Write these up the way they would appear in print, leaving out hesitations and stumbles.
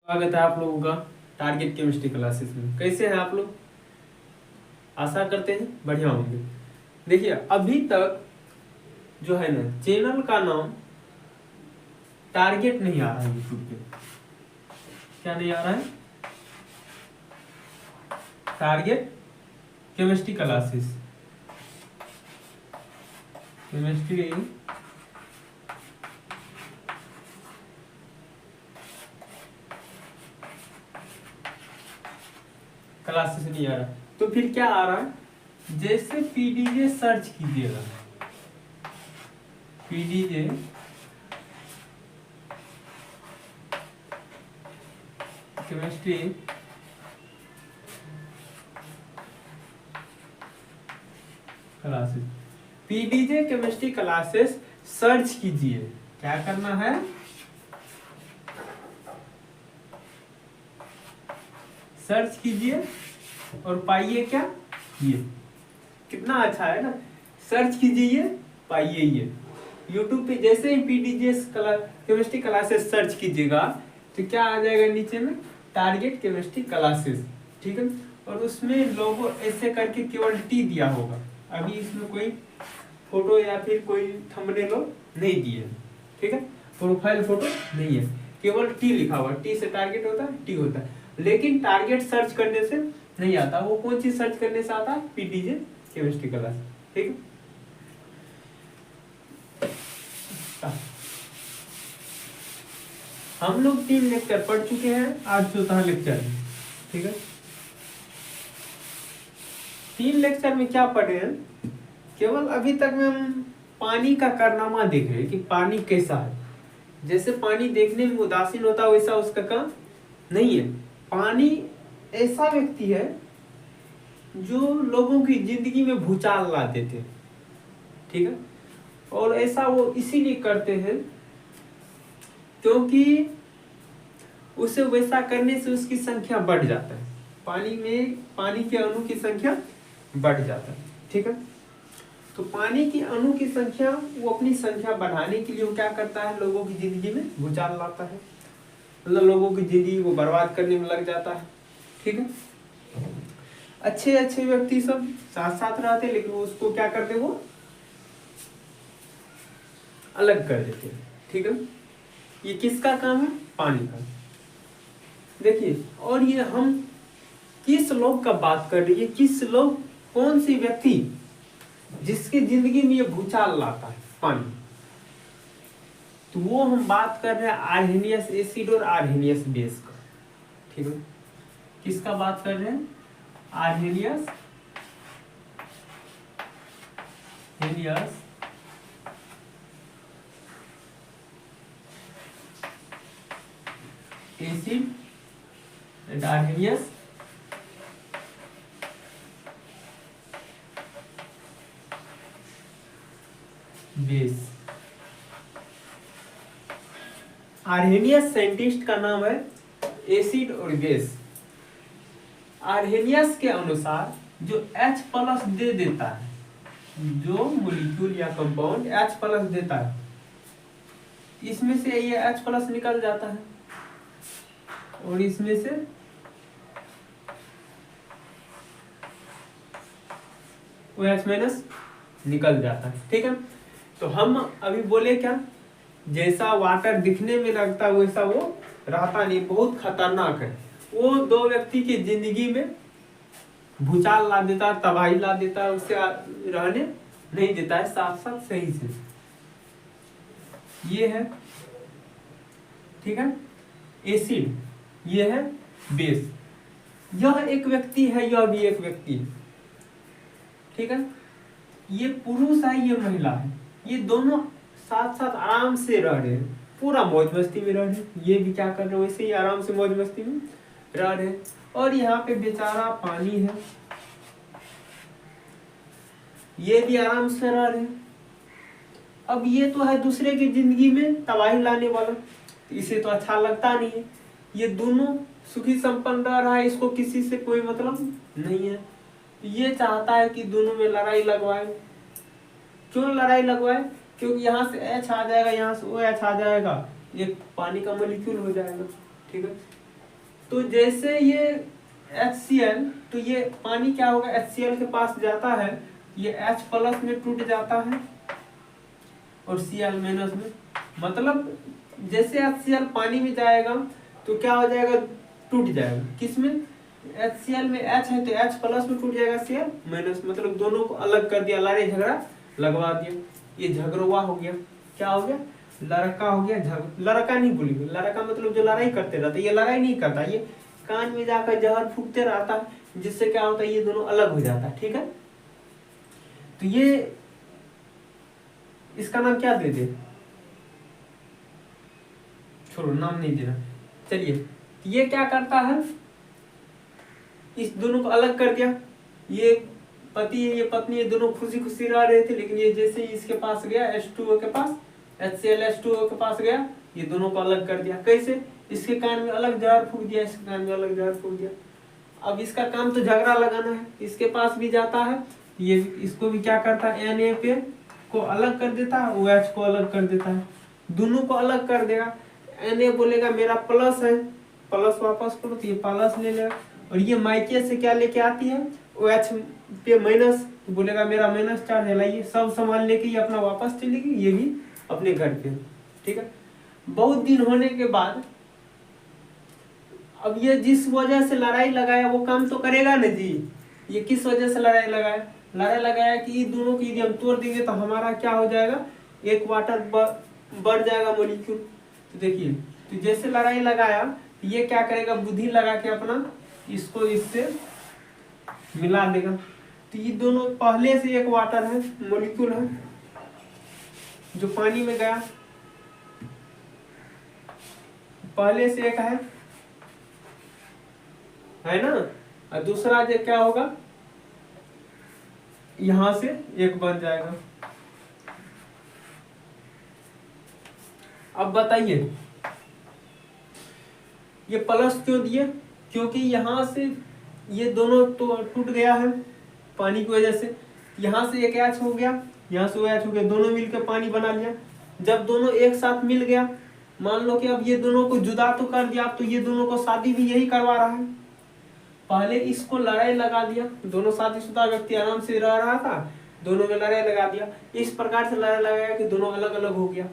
स्वागत है आप लोगों का टारगेट केमिस्ट्री क्लासेस में। कैसे हैं आप लोग? आशा करते हैं बढ़िया होंगे। देखिए, अभी तक जो है ना, चैनल का नाम टारगेट नहीं आ रहा है यूट्यूब पे। क्या नहीं आ रहा है? Target chemistry classes, chemistry classes नहीं आ रहा। तो फिर क्या आ रहा है? जैसे पीडीजे सर्च कीजिएगा, PDJ chemistry classes, PDJ chemistry classes search कीजिए। क्या करना है? सर्च कीजिए और पाइए क्या? ये कितना अच्छा है ना। सर्च कीजिए, पाइए ये। यूट्यूब पे जैसे ही पीडीजे केमिस्ट्री क्लासेस सर्च कीजिएगा तो क्या आ जाएगा नीचे में? Target chemistry classes. ठीक है, और उसमें लोगो ऐसे करके केवल टी दिया होगा। अभी इसमें कोई फोटो या फिर कोई थंबनेल नहीं दिए, ठीक है, प्रोफाइल फोटो नहीं है, केवल टी लिखा हुआ। टी से टारगेट होता है, टी होता है। लेकिन टारगेट सर्च करने से नहीं आता। वो कौन चीज सर्च करने से आता है? PDJ chemistry class. ठीक है, हम लोग 3 लेक्चर पढ़ चुके हैं, आज चौथा लेक्चर है। ठीक है, 3 लेक्चर में क्या पढ़े हैं? केवल अभी तक में हम पानी का कारनामा देख रहे हैं कि पानी कैसा है। जैसे पानी देखने में उदासीन होता है वैसा उसका काम नहीं है। पानी ऐसा व्यक्ति है जो लोगों की जिंदगी में भूचाल ला देते, ठीक है, और ऐसा वो इसीलिए करते हैं क्योंकि उसे वैसा करने से उसकी संख्या बढ़ जाता है। पानी में पानी के अणु की संख्या बढ़ जाता है। ठीक है, तो पानी की अणु की संख्या, वो अपनी संख्या बढ़ाने के लिए वो क्या करता है? लोगों की जिंदगी में भूचाल लाता है, मतलब लोगों की जिंदगी को बर्बाद करने में लग जाता है। ठीक है, अच्छे अच्छे व्यक्ति सब साथ साथ रहते, लेकिन वो उसको क्या करते? वो अलग कर देते हैं। ठीक है, ये किसका काम है? पानी का। देखिए, और ये हम किस लोग का बात कर रही है? किस लोग, कौन सी व्यक्ति जिसकी जिंदगी में ये भूचाल लाता है पानी? तो वो हम बात कर रहे हैं आर्हेनियस एसिड और आर्हेनियस बेस का। ठीक है, किसका बात कर रहे हैं? Arrhenius acid and Arrhenius base. Arrhenius scientist का नाम है एसिड और बेस। आर्हेनियस के अनुसार जो H+ दे देता है, जो मॉलिक्यूल या कंपाउंड H+ देता है, इसमें से ये H+ निकल जाता है और इसमें से वो H- निकल जाता है। ठीक है, तो हम अभी बोले क्या? जैसा वाटर दिखने में लगता है वैसा वो रहता नहीं, बहुत खतरनाक है। वो 2 व्यक्ति की जिंदगी में भूचाल ला देता है, तबाही ला देता है, उससे रहने नहीं देता है साथ साथ सही से। ये है, ठीक है, एसिड, ये है बेस। यह एक व्यक्ति है, यह भी एक व्यक्ति है। ठीक है, ये पुरुष है, ये महिला है, ये दोनों साथ साथ आराम से रह रहे हैं, पूरा मौज मस्ती में रह रहे हैं। ये भी क्या कर रहे हैं? वैसे ही आराम से मौज मस्ती में रह रहे हैं। और यहाँ पे बेचारा पानी है, ये भी आराम से रह रहे हैं। अब ये तो है दूसरे की जिंदगी में तबाही लाने वाला, इसे तो अच्छा लगता नहीं है। ये दोनों सुखी संपन्न रह रहा है, इसको किसी से कोई मतलब नहीं है। ये चाहता है कि दोनों में लड़ाई लगवाए। क्यों लड़ाई लगवाए? क्योंकि यहाँ से H आ जाएगा, यहाँ से OH आ जाएगा, ये पानी का मॉलिक्यूल हो जाएगा। ठीक है, तो जैसे ये HCl, तो ये पानी क्या होगा, HCl के पास जाता है, ये H प्लस में टूट जाता है और Cl माइनस में, मतलब जैसे HCl पानी में जाएगा तो क्या हो जाएगा, टूट जाएगा। किसमें, HCl में H है तो H प्लस में टूट जाएगा, Cl माइनस, मतलब दोनों को अलग कर दिया, लड़ाई झगड़ा लगवा दिया। ये झगड़ुआ हो गया, क्या हो गया, लड़का हो गया। लड़का नहीं बोलेंगे, लड़का मतलब जो लड़ाई करते रहता है, ये लड़ाई नहीं करता, ये कान में जाकर जहर फूकते रहता है, जिससे क्या होता है, ये दोनों अलग हो जाता है। ठीक है, तो ये इसका नाम क्या दे दे, छोड़ो नाम नहीं देना। चलिए, ये क्या करता है, इस दोनों को अलग कर दिया। ये पति है, ये पत्नी, ये दोनों खुशी खुशी रह रहे थे, लेकिन ये जैसे ही इसके पास गया H2O के पास, HCl H2O के पास गया, ये दोनों को अलग कर दिया। कैसे, इसके कान में अलग जहर फूक दिया, इसके कान में अलग जहर फूक दिया। अब इसका काम तो झगड़ा लगाना है, इसके पास भी जाता है, ये इसको भी क्या करता है, Na पे को अलग कर देता है, OH को अलग कर देता है, दोनों को अलग कर देगा। Na बोलेगा मेरा प्लस है, प्लस वापस करो, तो ये प्लस ले लेगा, और ये माइके से क्या लेके आती है, OH पे माइनस, तो बोलेगा मेरा माइनस चार्ज है, लाइए सब सामान लेके ये अपना वापस चलेगी, ये भी अपने घर पे। ठीक है, बहुत दिन होने के बाद अब ये जिस वजह से लड़ाई लगाया वो काम तो करेगा ना जी। ये किस वजह से लड़ाई लगाया, लड़ाई लगाया कि दोनों की यदि हम तोड़ देंगे तो हमारा क्या हो जाएगा, एक वाटर बढ़ जाएगा मॉलिक्यूल। तो देखिए, तो जैसे लड़ाई लगाया, ये क्या करेगा, बुद्धि लगा के अपना इसको इससे मिला देगा। तो ये दोनों पहले से एक वाटर है, मॉलिक्यूल है, जो पानी में गया, पहले से एक है ना, और दूसरा जो क्या होगा, यहां से एक बन जाएगा। अब बताइए ये प्लस क्यों दिए, क्योंकि यहां से ये दोनों तो टूट गया है पानी की वजह से, यहां से एक H हो गया, यहाँ से OH हो गया, दोनों मिलकर पानी बना लिया। जब दोनों एक साथ मिल गया, मान लो कि अब ये दोनों को जुदा तो कर दिया, तो ये दोनों को शादी भी यही करवा रहा है। पहले इसको लड़ाई लगा दिया, दोनों शादीशुदा व्यक्ति आराम से रह रहा था, दोनों में लड़ाई लगा दिया, इस प्रकार से लड़ाई लगाया कि दोनों अलग अलग हो गया,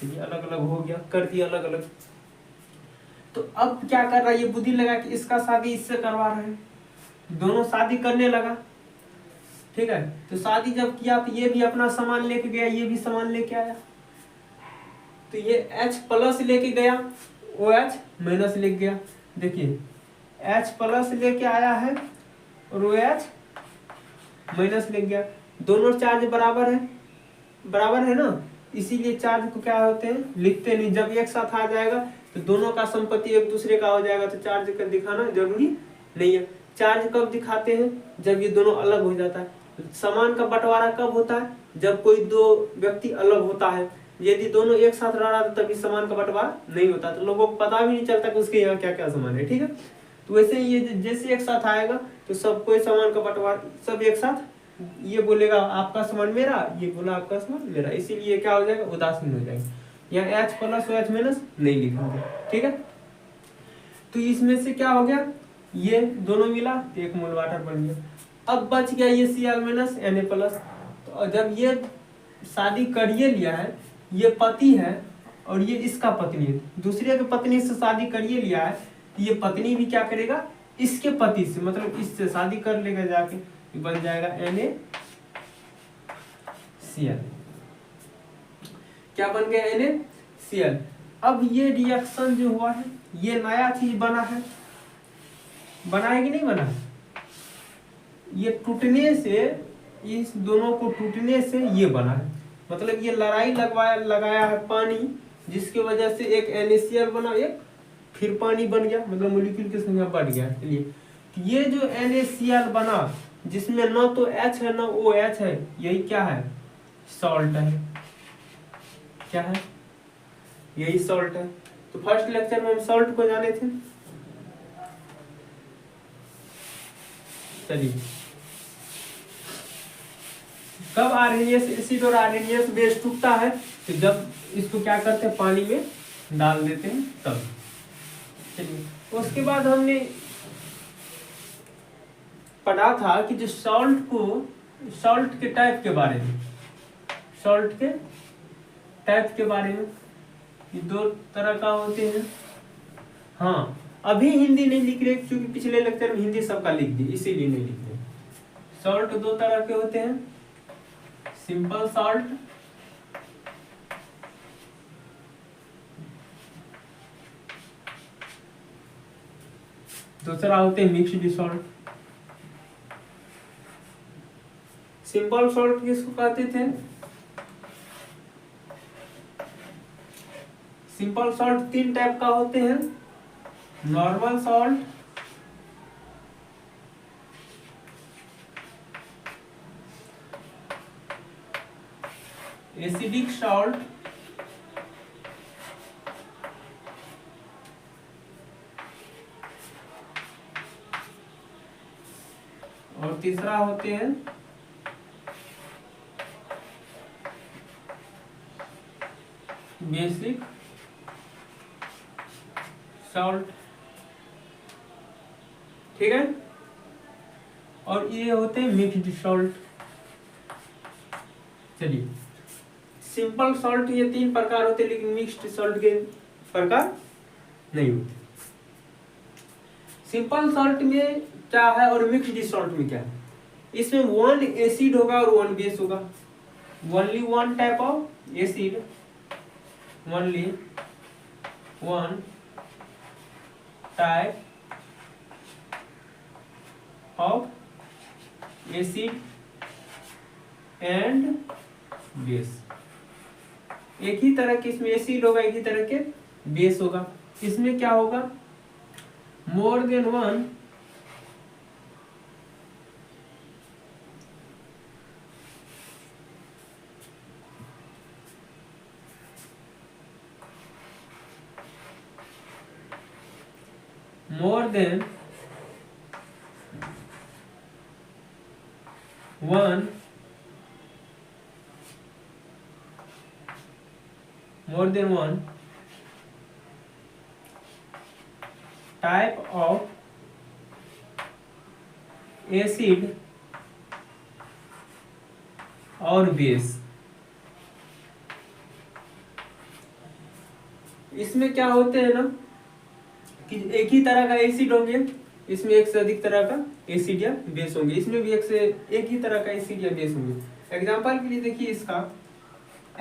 ये अलग अलग हो गया, कर दिया अलग अलग। तो अब क्या कर रहा है, ये बुद्धि लगा कि इसका शादी इससे करवा रहे हैं, दोनों शादी करने लगा। ठीक है, तो शादी जब किया तो ये भी अपना सामान लेके गया, ये भी सामान लेके आया, तो ये H प्लस लेके गया, OH माइनस लेके गया। देखिए H प्लस लेके आया है और OH माइनस लेके गया, दोनों चार्ज बराबर है ना, इसीलिए चार्ज को क्या होते हैं, लिखते नहीं। जब एक साथ आ जाएगा तो दोनों का संपत्ति एक दूसरे का हो जाएगा, तो चार्ज का दिखाना जरूरी नहीं है। चार्ज कब दिखाते हैं, जब ये दोनों अलग हो जाता है। सामान का बंटवारा कब होता है, जब कोई दो व्यक्ति अलग होता है। यदि दोनों एक साथ रह रहा था तभी सामान का बंटवारा नहीं होता, तो लोगों को पता भी नहीं चलता कि उसके यहाँ क्या क्या सामान है। ठीक है, तो वैसे ये जैसे एक साथ आएगा तो सब कोई सामान का बंटवारा, सब एक साथ, ये बोलेगा आपका सामान मेरा, ये बोला आपका सामान मेरा, इसीलिए क्या हो जाएगा, उदासीन हो जाएगा। यहाँ H प्लस OH माइनस नहीं लिखा। ठीक है, तो इसमें से क्या हो गया, ये दोनों मिला तो एक मोल वाटर बन गया। अब बच गया ये Cl माइनस Na प्लस। तो जब ये शादी करिए लिया है, ये पति है और ये इसका पत्नी है, दूसरे के पत्नी से शादी करिए लिया है, तो ये पत्नी भी क्या करेगा, इसके पति से, मतलब इससे शादी कर लेगा जाके, बन जाएगा NaCl। क्या बन गया, NaCl। अब ये रिएक्शन जो हुआ है, ये नया चीज बना है, बना है कि नहीं बना, ये टूटने से, इस दोनों को टूटने से ये बना है, मतलब ये लड़ाई लगाया है पानी, जिसकी वजह से एक NaCl बना, एक फिर पानी बन गया, मतलब मॉलिक्यूल की संख्या बढ़ गया। चलिए, ये जो NaCl बना, जिसमें न तो H है न OH है, यही क्या है, सॉल्ट है। क्या है, यही सॉल्ट है। तो फर्स्ट लेक्चर में हम सॉल्ट को जाने थे। चलिए, कब आर्हेनियस एसिड और आर्हेनियस बेस टूटता है, तो जब इसको क्या करते हैं, पानी में डाल देते हैं तब। चलिए, उसके बाद हमने पढ़ा था कि जो सॉल्ट के टाइप के बारे में, सॉल्ट के टाइप के बारे में, ये दो तरह का होते हैं। हाँ, अभी हिंदी नहीं लिख रहे क्योंकि पिछले लेक्चर में हिंदी सबका लिख दी, इसीलिए नहीं लिख रहे। सॉल्ट दो तरह के होते हैं, सिंपल सॉल्ट दूसरा होते हैं मिक्स्ड सॉल्ट। सिंपल सॉल्ट किसको कहते थे? सिंपल सॉल्ट तीन टाइप का होते हैं, नॉर्मल सॉल्ट, एसिडिक सॉल्ट और तीसरा होते हैं बेसिक सॉल्ट। ठीक है, और ये होते हैं मिक्स्ड सॉल्ट। चलिए, सिंपल सॉल्ट ये तीन प्रकार होते हैं, लेकिन मिक्स्ड सॉल्ट के प्रकार नहीं होते। सिंपल सॉल्ट में क्या है और मिक्स्ड सॉल्ट में क्या है? इसमें वन एसिड होगा और वन बेस होगा, only one type of acid, only one type of acid and base. एक ही तरह के इसमें एसिड होगा, एक ही तरह के बेस होगा। इसमें क्या होगा? More than one more than one type of acid और बेस। इसमें क्या होते हैं ना कि एक ही तरह का एसिड होंगे, इसमें एक से अधिक तरह का एसिड या बेस होंगे, इसमें भी एक ही तरह का एसिड या बेस होंगे। एग्जांपल के लिए देखिए, इसका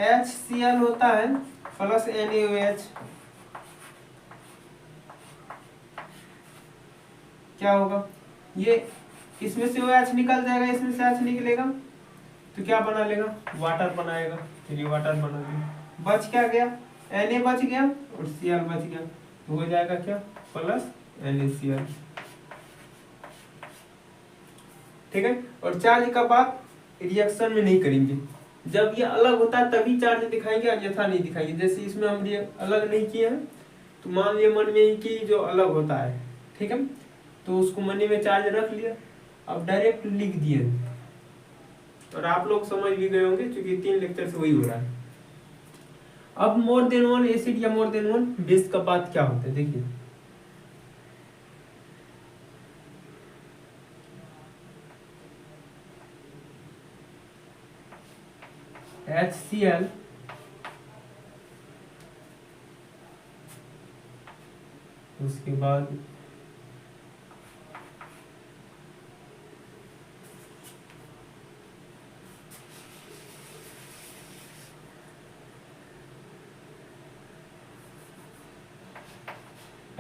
HCl होता है प्लस NaOH, क्या होगा? ये इसमें से OH निकल जाएगा, इसमें से H निकलेगा तो क्या बना लेगा? वाटर बनाएगा। चलिए वाटर बना लिया, बच क्या गया? Na बच गया और Cl बच गया, तो हो जाएगा क्या? Plus NaCl। ठीक है, और चार्ज का बात रिएक्शन में नहीं करेंगे, जब ये अलग होता है तभी चार्ज दिखाएंगे, अन्यथा नहीं दिखाएंगे। जैसे इसमें हम अलग नहीं किए हैं, तो मान लिया मन में ही कि जो अलग होता है, ठीक है, तो उसको मन में चार्ज रख लिया, अब डायरेक्ट लिख दिए, और आप लोग समझ भी गए होंगे क्योंकि 3 लेक्चर से वही हो रहा है। अब मोर देन वन एसिड या मोर देन वन बेस का बात क्या होता है? देखिए, HCl उसके बाद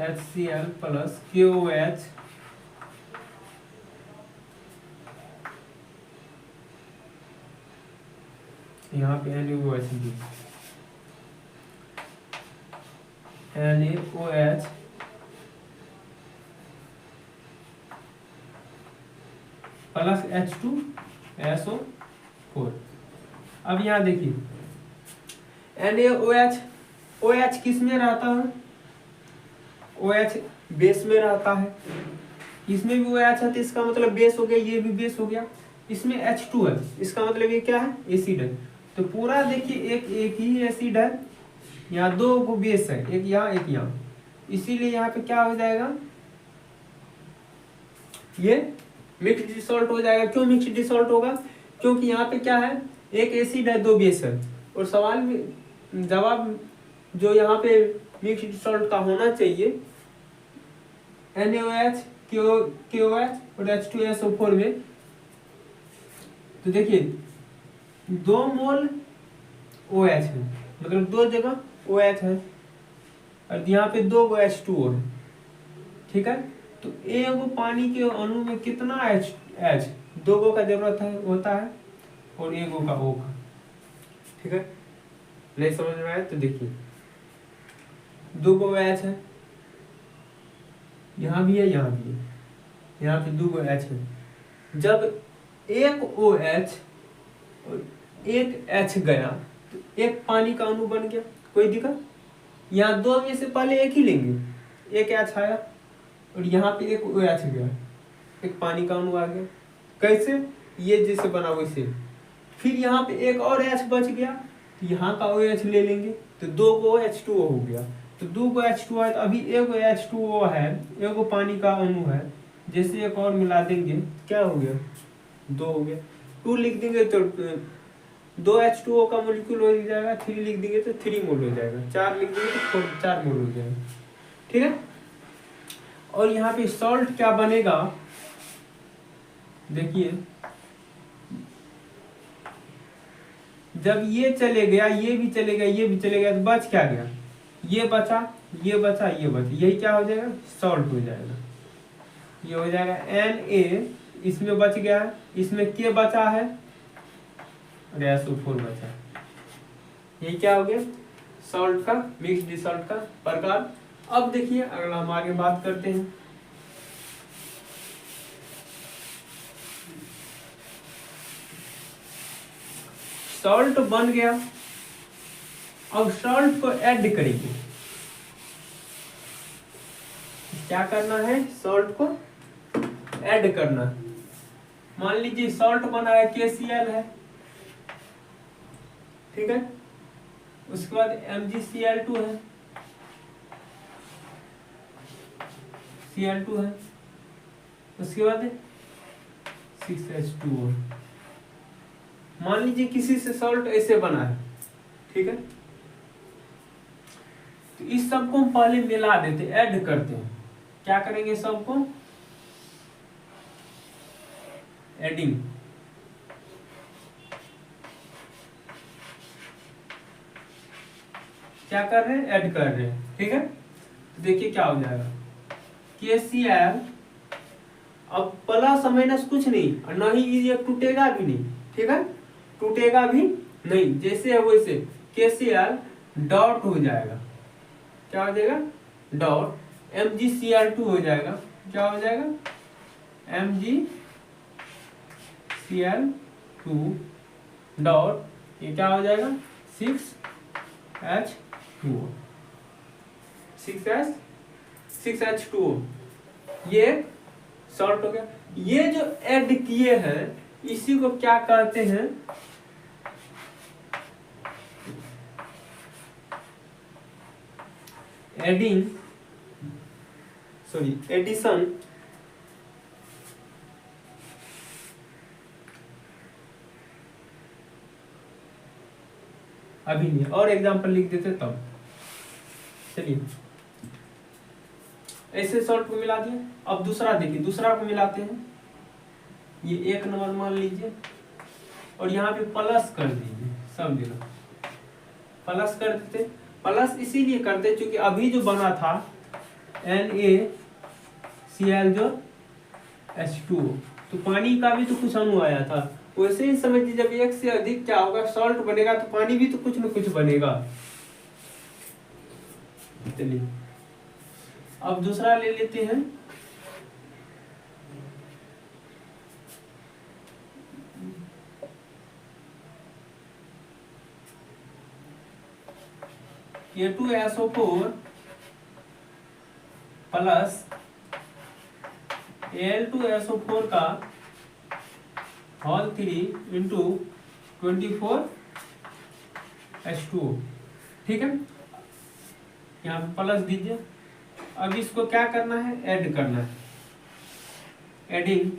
HCl प्लस KOH, यहाँ पे NaOH प्लस H2SO4। अब यहाँ देखिए, NaOH, OH किस में रहता है? OH बेस में रहता है, इसमें भी OH है तो इसका मतलब बेस हो गया, ये भी बेस हो गया। इसमें H2 है, इसका मतलब ये क्या है? एसिड है। तो पूरा देखिए एक ही एसिड है, यहाँ 2 बेस है, एक यहाँ एक यहाँ, इसीलिए यहाँ पे क्या हो जाएगा, ये मिक्स डिसॉल्ट हो जाएगा। क्यों मिक्स डिसॉल्ट होगा, क्योंकि यहाँ पे क्या है, एक एसिड है, 2 बेस है। और सवाल में जवाब जो यहाँ पे मिक्स डिसॉल्ट का होना चाहिए NaOH, KOH और H2SO4 में, तो देखिए 2 मोल OH है, मतलब 2 जगह OH है, और यहाँ पे 2 H2O है, ठीक है। तो एक पानी के अणु में कितना H 2 गो का जरूरत है होता है, और 1 गो का O का, ठीक है। नहीं समझ में आया तो देखिए 2 गो OH है, यहाँ भी है, यहाँ भी है, यहाँ पे 2 गो H है। जब एक OH और एक H गया तो एक पानी का अणु बन गया, कोई दिक्कत। यहाँ 2 में से पहले एक ही लेंगे, एक H आया, और यहाँ पे एक OH गया, एक पानी का अणु आ गया। कैसे, ये जैसे बना वैसे। फिर यहाँ पे एक और H बच गया, तो यहाँ का OH ले लेंगे, तो 2 गो H2O हो गया। तो 2 गो H2O है, तो अभी एक H2O है, एक पानी का अणु है, जैसे एक और मिला देंगे, क्या हो गया, 2 हो गया। 2 लिख देंगे तो 2 H2O का मोलिक्यूल हो जाएगा, 3 लिख देंगे तो 3 मोल हो जाएगा, 4 लिख देंगे तो 4 मोल हो जाएगा, ठीक है। और यहाँ पे सॉल्ट क्या बनेगा, देखिए जब ये चले गया, ये भी चले गया, ये भी चले गया, तो बच क्या गया, ये बचा, ये बचा, ये बचा, यही क्या हो जाएगा, सॉल्ट हो जाएगा। ये हो जाएगा Na, इसमें बच गया है, इसमें K बचा है, और SO4 बचा है। यही क्या हो गया, सॉल्ट का, मिक्स डिसॉल्ट का प्रकार। अब देखिए अगला हम आगे बात करते हैं। सॉल्ट बन गया, अब सॉल्ट को ऐड करेंगे। क्या करना है, सॉल्ट को ऐड करना है। मान लीजिए सॉल्ट बना है, KCl है, ठीक है। उसके बाद MgCl2 है, Cl2 है, उसके बाद 6H2O। मान लीजिए किसी से सॉल्ट ऐसे बना है, ठीक है। तो इस सबको हम पहले मिला देते, ऐड करते हैं। क्या करेंगे, सबको एडिंग, क्या कर रहे हैं, ऐड कर रहे हैं, ठीक है। तो देखिए क्या हो जाएगा, KCl, अब प्लस माइनस कुछ नहीं, और न ही ये टूटेगा भी नहीं, ठीक है, टूटेगा भी नहीं, जैसे है वैसे। KCl डॉट हो जाएगा, क्या हो जाएगा, डॉट। MgCl2 हो जाएगा, क्या हो जाएगा, MgCl2 डॉट, ये क्या हो जाएगा, 6H2O, 6H2O। ये सॉल्ट हो गया। ये जो ऐड किए हैं इसी को क्या कहते हैं, एडिंग, सॉरी एडिशन। अभी नहीं, और एग्जांपल लिख देते तब। चलिए ऐसे सॉल्ट को मिला दिया। अब दूसरा देखिए, दूसरा को मिलाते हैं। ये 1 नंबर मान लीजिए, और यहाँ पे प्लस कर दीजिए, सब जगह प्लस कर देते। प्लस इसीलिए करते क्योंकि अभी जो बना था NaCl जो H2O, तो पानी का भी तो कुछ अणु आया था। वैसे ही समझिए जब एक से अधिक क्या होगा, सॉल्ट बनेगा, तो पानी भी तो कुछ न कुछ बनेगा। चलिए अब दूसरा ले लेते हैं। K2SO4 प्लस Al2SO4 का होल 3 इंटू 24H2O, ठीक है। यहाँ पे प्लस दीजिए, अब इसको क्या करना है, ऐड करना है, एडिंग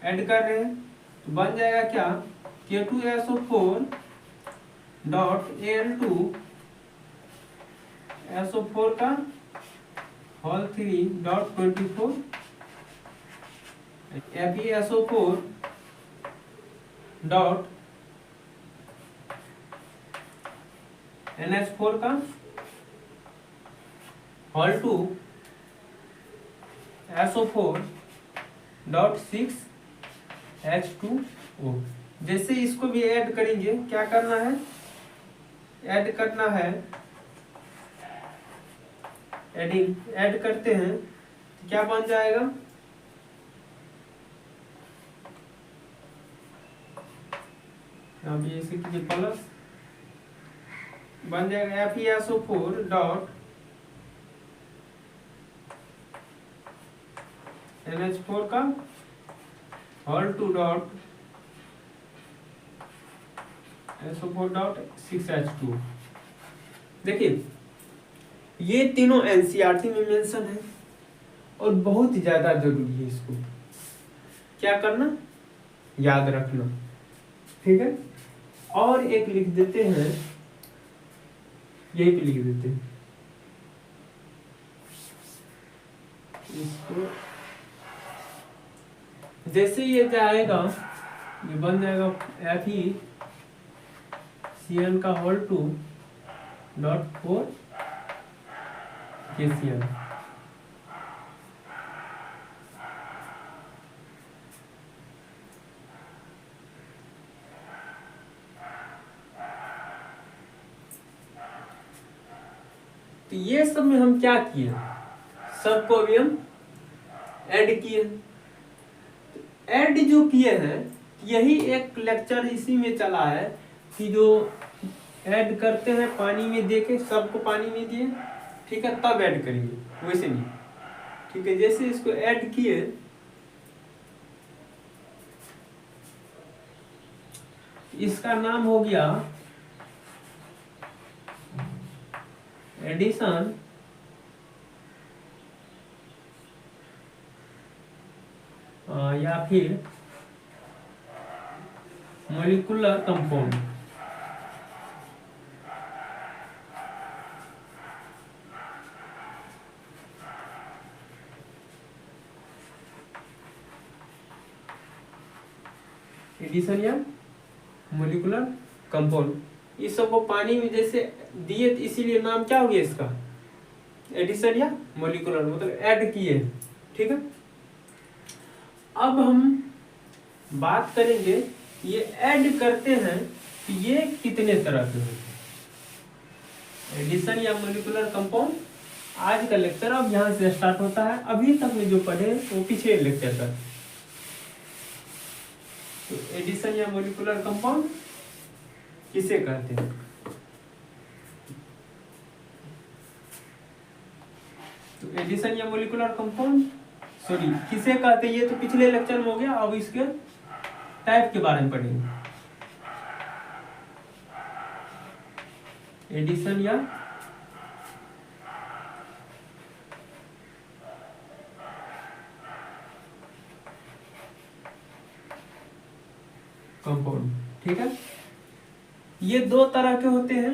ऐड कर रहे हैं तो बन जाएगा क्या, K2SO4 डॉट Al2SO4 का whole 3 dot 24 FeSO4 dot NH4 का होल 2 SO4 डॉट 6 H2O। जैसे इसको भी ऐड करेंगे, क्या करना है, ऐड करना है, ऐड करते हैं तो क्या बन जाएगा, अब ऐसे कीजिए प्लस, बन जाएगा FeSO4 डॉट NH4 का whole 2 dot SO4 dot 6H2। देखिए ये तीनों एनसीईआरटी में मेंशन है और बहुत ज्यादा जरूरी है, इसको क्या करना, याद रखना, ठीक है। और एक लिख देते हैं, यही पे लिख देते हैं इसको, जैसे ये जाएगा ये बन जाएगा FeCN का होल 2 डॉट 4 KCl। तो ये सब में हम क्या किए, सबको भी हम ऐड किए। ऐड जो किए हैं यही एक लेक्चर इसी में चला है कि जो ऐड करते हैं पानी में देके, सबको पानी में दिए, ठीक है, तब ऐड करेंगे, वैसे नहीं, ठीक है। जैसे इसको ऐड किए, इसका नाम हो गया एडिशन या फिर मॉलिक्यूलर कंपाउंड। एडिशन या मॉलिक्यूलर कंपाउंड, इस सब को पानी में जैसे दिए, इसीलिए नाम क्या हो गया इसका, एडिशन या मॉलिक्यूलर, मतलब ऐड किए, ठीक है। अब हम बात करेंगे ये ऐड करते हैं कि ये कितने तरह के होते हैं, एडिशन या मॉलिक्यूलर कंपाउंड। आज का लेक्चर अब यहाँ से स्टार्ट होता है, अभी तक में जो पढ़े वो पिछले लेक्चर तक। तो एडिशन या मॉलिक्यूलर कंपाउंड किसे कहते हैं, तो एडिशन या मॉलिक्यूलर कंपाउंड सॉरी किसे कहते हैं, ये तो पिछले लेक्चर में हो गया। अब इसके टाइप के बारे में पढ़ेंगे, एडिशन या कंपाउंड, ठीक है। ये दो तरह के होते हैं,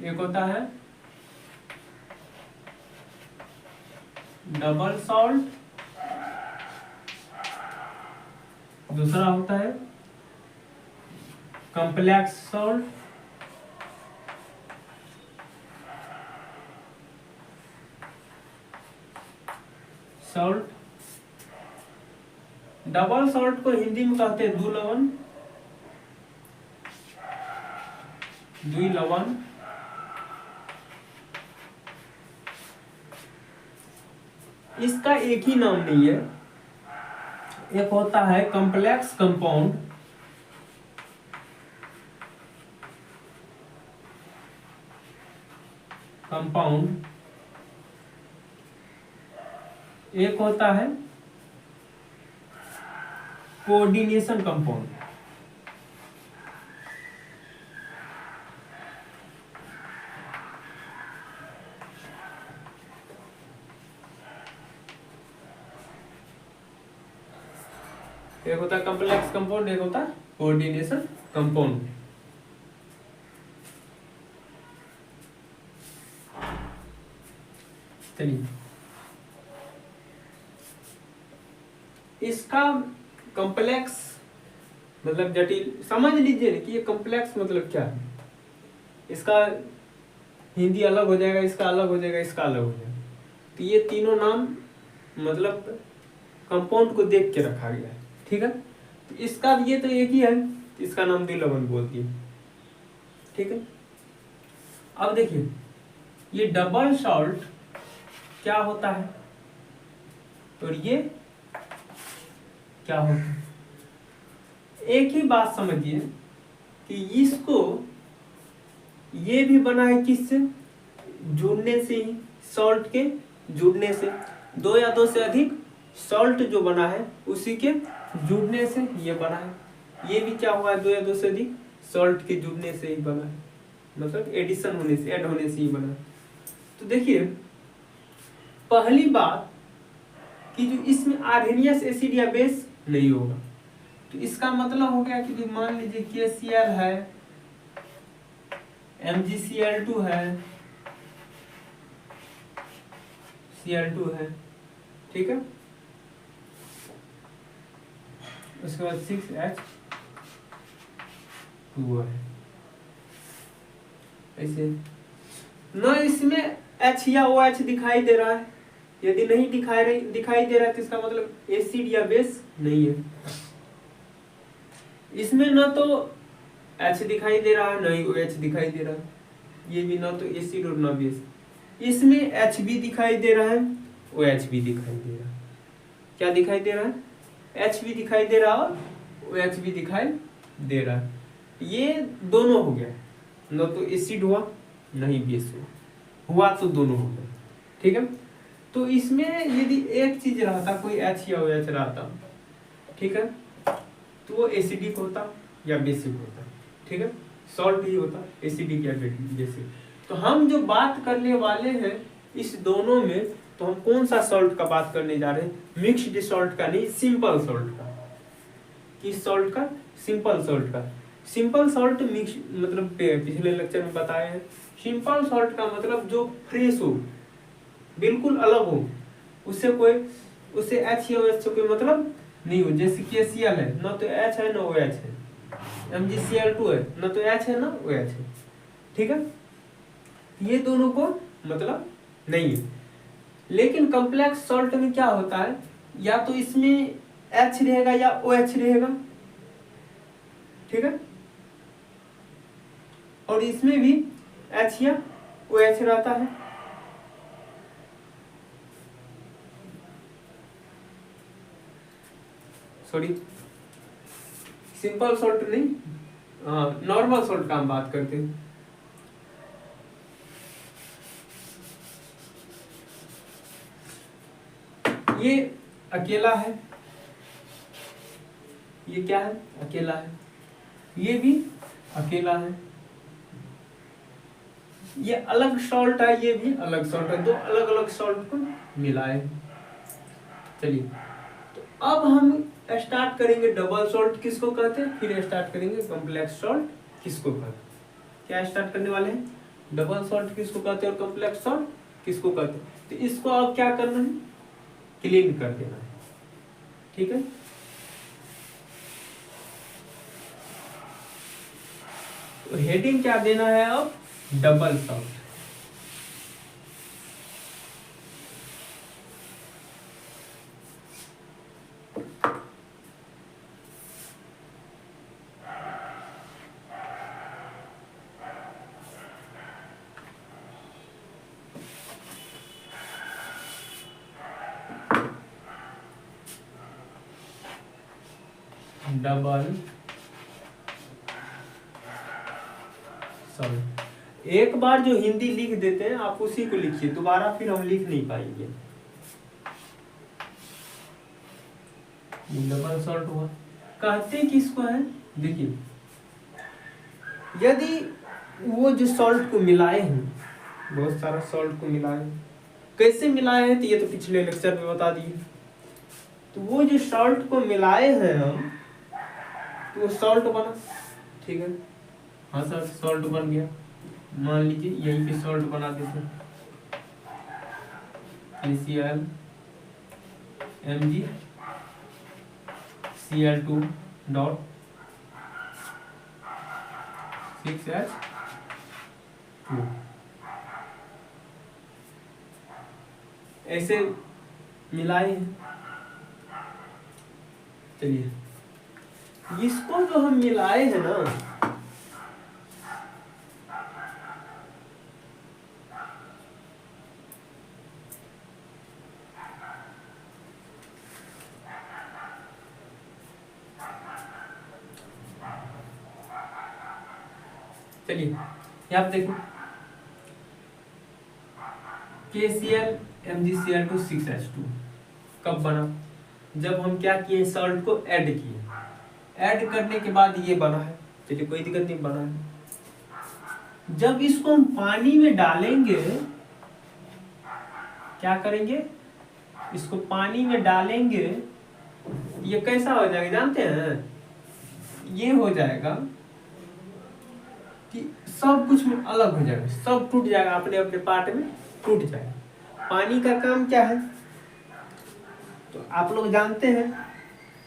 एक होता है डबल सॉल्ट, दूसरा होता है कॉम्प्लेक्स सॉल्ट। डबल सॉल्ट को हिंदी में कहते हैं द्विलवण, इसका एक ही नाम नहीं है, एक होता है कॉम्प्लेक्स कंपाउंड, एक होता है कोऑर्डिनेशन कंपाउंड। एक होता है कॉम्प्लेक्स कंपाउंड, एक होता है कोऑर्डिनेशन कंपाउंड। चलिए, इसका कॉम्प्लेक्स मतलब जटिल समझ लीजिए ना कि ये कॉम्प्लेक्स मतलब क्या है। इसका हिंदी अलग हो जाएगा, इसका अलग हो जाएगा, इसका अलग हो जाएगा। तो ये तीनों नाम मतलब कंपाउंड को देख के रखा गया है, ठीक है। तो इसका ये तो एक ही है, इसका नाम D11 बोल दिए, ठीक है। अब देखिए ये डबल सॉल्ट क्या होता है और ये क्या होता है। एक ही बात समझिए कि इसको ये भी बना है किससे, जुड़ने से ही, सॉल्ट के जुड़ने से। दो या दो से अधिक सॉल्ट जो बना है उसी के जुड़ने से ये बना है। ये भी क्या हुआ है, दो या दो से अधिक सॉल्ट के जुड़ने से ही बना है, मतलब एडिशन होने से, ऐड होने से ही बना है। तो देखिए पहली बात कि जो इसमें आर्हेनियस एसिड या बेस नहीं होगा। तो इसका मतलब हो गया कि जो मान लीजिए KCl है, MgCl2 है, Cl2 है, ठीक है। उसके बाद 6H2 है। ऐसे न इसमें H या OH दिखाई दे रहा है। यदि नहीं दिखाई दे रहा है तो इसका मतलब एसिड या बेस नहीं है। इसमें न तो H दिखाई दे रहा है, न ही OH दिखाई दे रहा है। ये भी ना तो एसिड और ना बेस। इसमें H भी दिखाई दे रहा है, OH भी दिखाई दे रहा है। क्या दिखाई दे रहा है, H भी दिखाई दे रहा है और OH भी दिखाई दे रहा है। ये दोनों हो गया, न तो एसिड हुआ न ही बेस हुआ तो दोनों हो गया, ठीक है। तो इसमें यदि एक चीज रहता, कोई H या OH रहता, ठीक है, तो वो एसिडिक होता या बेसिक होता, ठीक है। सॉल्ट ही होता, एसिडिक या बेसिक। तो हम जो बात करने वाले हैं इस दोनों में, तो हम कौन सा सॉल्ट का बात करने जा रहे हैं, मिक्स्ड सॉल्ट का नहीं, सिंपल सॉल्ट का। किस सॉल्ट का, सिंपल सॉल्ट का। सिंपल सॉल्ट मिक्स मतलब पिछले लेक्चर में बताए हैं। सिंपल सॉल्ट का मतलब जो फ्रेश हो, बिल्कुल अलग हो, उससे H या OH से कोई मतलब नहीं हो। जैसे KCl है, ना तो H है ना OH है। MgCl2 है, ना तो H है ना OH है, ठीक है। ये दोनों को मतलब नहीं है। लेकिन कॉम्प्लेक्स सॉल्ट में क्या होता है, या तो इसमें H रहेगा या OH रहेगा, ठीक है, और इसमें भी H या OH रहता है। सॉरी, सिंपल सॉल्ट नहीं, नॉर्मल सॉल्ट का हम बात करते हैं। ये अकेला है, ये क्या है, अकेला है। ये भी अकेला है। ये अलग सॉल्ट है, ये भी अलग सॉल्ट है। दो अलग अलग सॉल्ट को मिलाए। चलिए, तो अब हम स्टार्ट करेंगे डबल सॉल्ट किसको कहते हैं, फिर स्टार्ट करेंगे कॉम्प्लेक्स सॉल्ट किसको कहते हैं। क्या स्टार्ट करने वाले हैं, डबल सॉल्ट किसको कहते हैं और कॉम्प्लेक्स सॉल्ट किसको कहते हैं। तो इसको अब क्या करना है, क्लीन कर देना है, ठीक है। तो हेडिंग क्या देना है अब, डबल सॉल्ट। Double salt. एक बार जो हिंदी लिख देते हैं आप उसी को लिखिए, दोबारा फिर हम लिख नहीं पाएंगे। डबल सॉल्ट हुआ, कहते किसको है, देखिए यदि वो जो सॉल्ट को मिलाए हैं, बहुत सारा सॉल्ट को मिलाए हैं, कैसे मिलाए हैं तो ये तो पिछले लेक्चर में बता दिए। तो वो जो सॉल्ट को मिलाए हैं हम, तो वो सॉल्ट बना, ठीक है, हाँ सर सॉल्ट बन गया, मान लीजिए यहीं पे सॉल्ट बना देते हैं, ACl Mg Cl2 dot 6H2 ऐसे मिलाए हैं। चलिए इसको जो हम मिलाए हैं ना, चलिए यहाँ पे देखो KCl MgCl2 6H2 कब बना, जब हम क्या किए, सॉल्ट को ऐड किए, ऐड करने के बाद ये बना है। चलिए कोई दिक्कत नहीं, बना है। जब इसको हम पानी में डालेंगे, क्या करेंगे, इसको पानी में डालेंगे, ये कैसा हो जाएगा जानते हैं, ये हो जाएगा कि सब कुछ में अलग हो जाएगा, सब टूट जाएगा, अपने अपने पार्ट में टूट जाएगा। पानी का काम क्या है, तो आप लोग जानते हैं,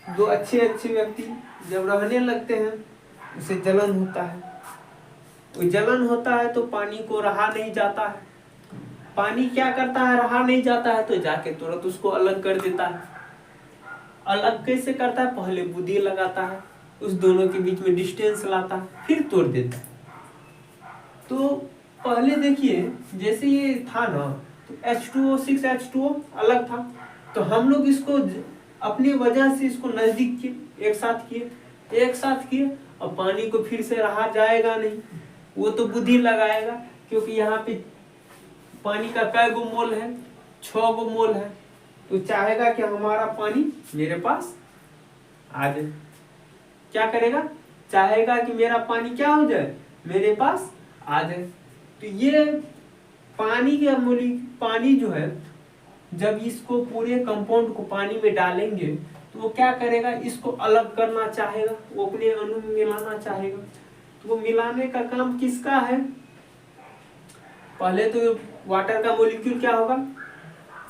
दो अच्छे अच्छे व्यक्ति जब रहने लगते हैं उसे जलन होता है, वो जलन होता है तो पानी को रहा नहीं जाता है, पानी क्या करता है, रहा नहीं जाता है तो जाके तुरंत उसको अलग कर देता है। अलग कैसे करता है, पहले बुद्धि लगाता है, उस दोनों के बीच में डिस्टेंस लाता है, फिर तोड़ देता है। तो पहले देखिए जैसे ये था ना, तो H2O 6H2O अलग था, तो हम लोग इसको अपनी वजह से इसको नजदीक किए, एक साथ किए, और पानी को फिर से रहा जाएगा नहीं, वो तो बुद्धि लगाएगा, क्योंकि यहाँ पे पानी का कै गो मोल है, 6 गो मोल है, तो चाहेगा कि हमारा पानी मेरे पास आ जाए, क्या करेगा, चाहेगा कि मेरा पानी क्या हो जाए, मेरे पास आ जाए। तो ये पानी के पानी जो है, जब इसको पूरे कंपाउंड को पानी में डालेंगे तो वो क्या करेगा, इसको अलग करना चाहेगा, वो अपने अणु में मिलाना चाहेगा। तो वो मिलाने का काम किसका है, पहले तो वाटर का मॉलिक्यूल क्या होगा,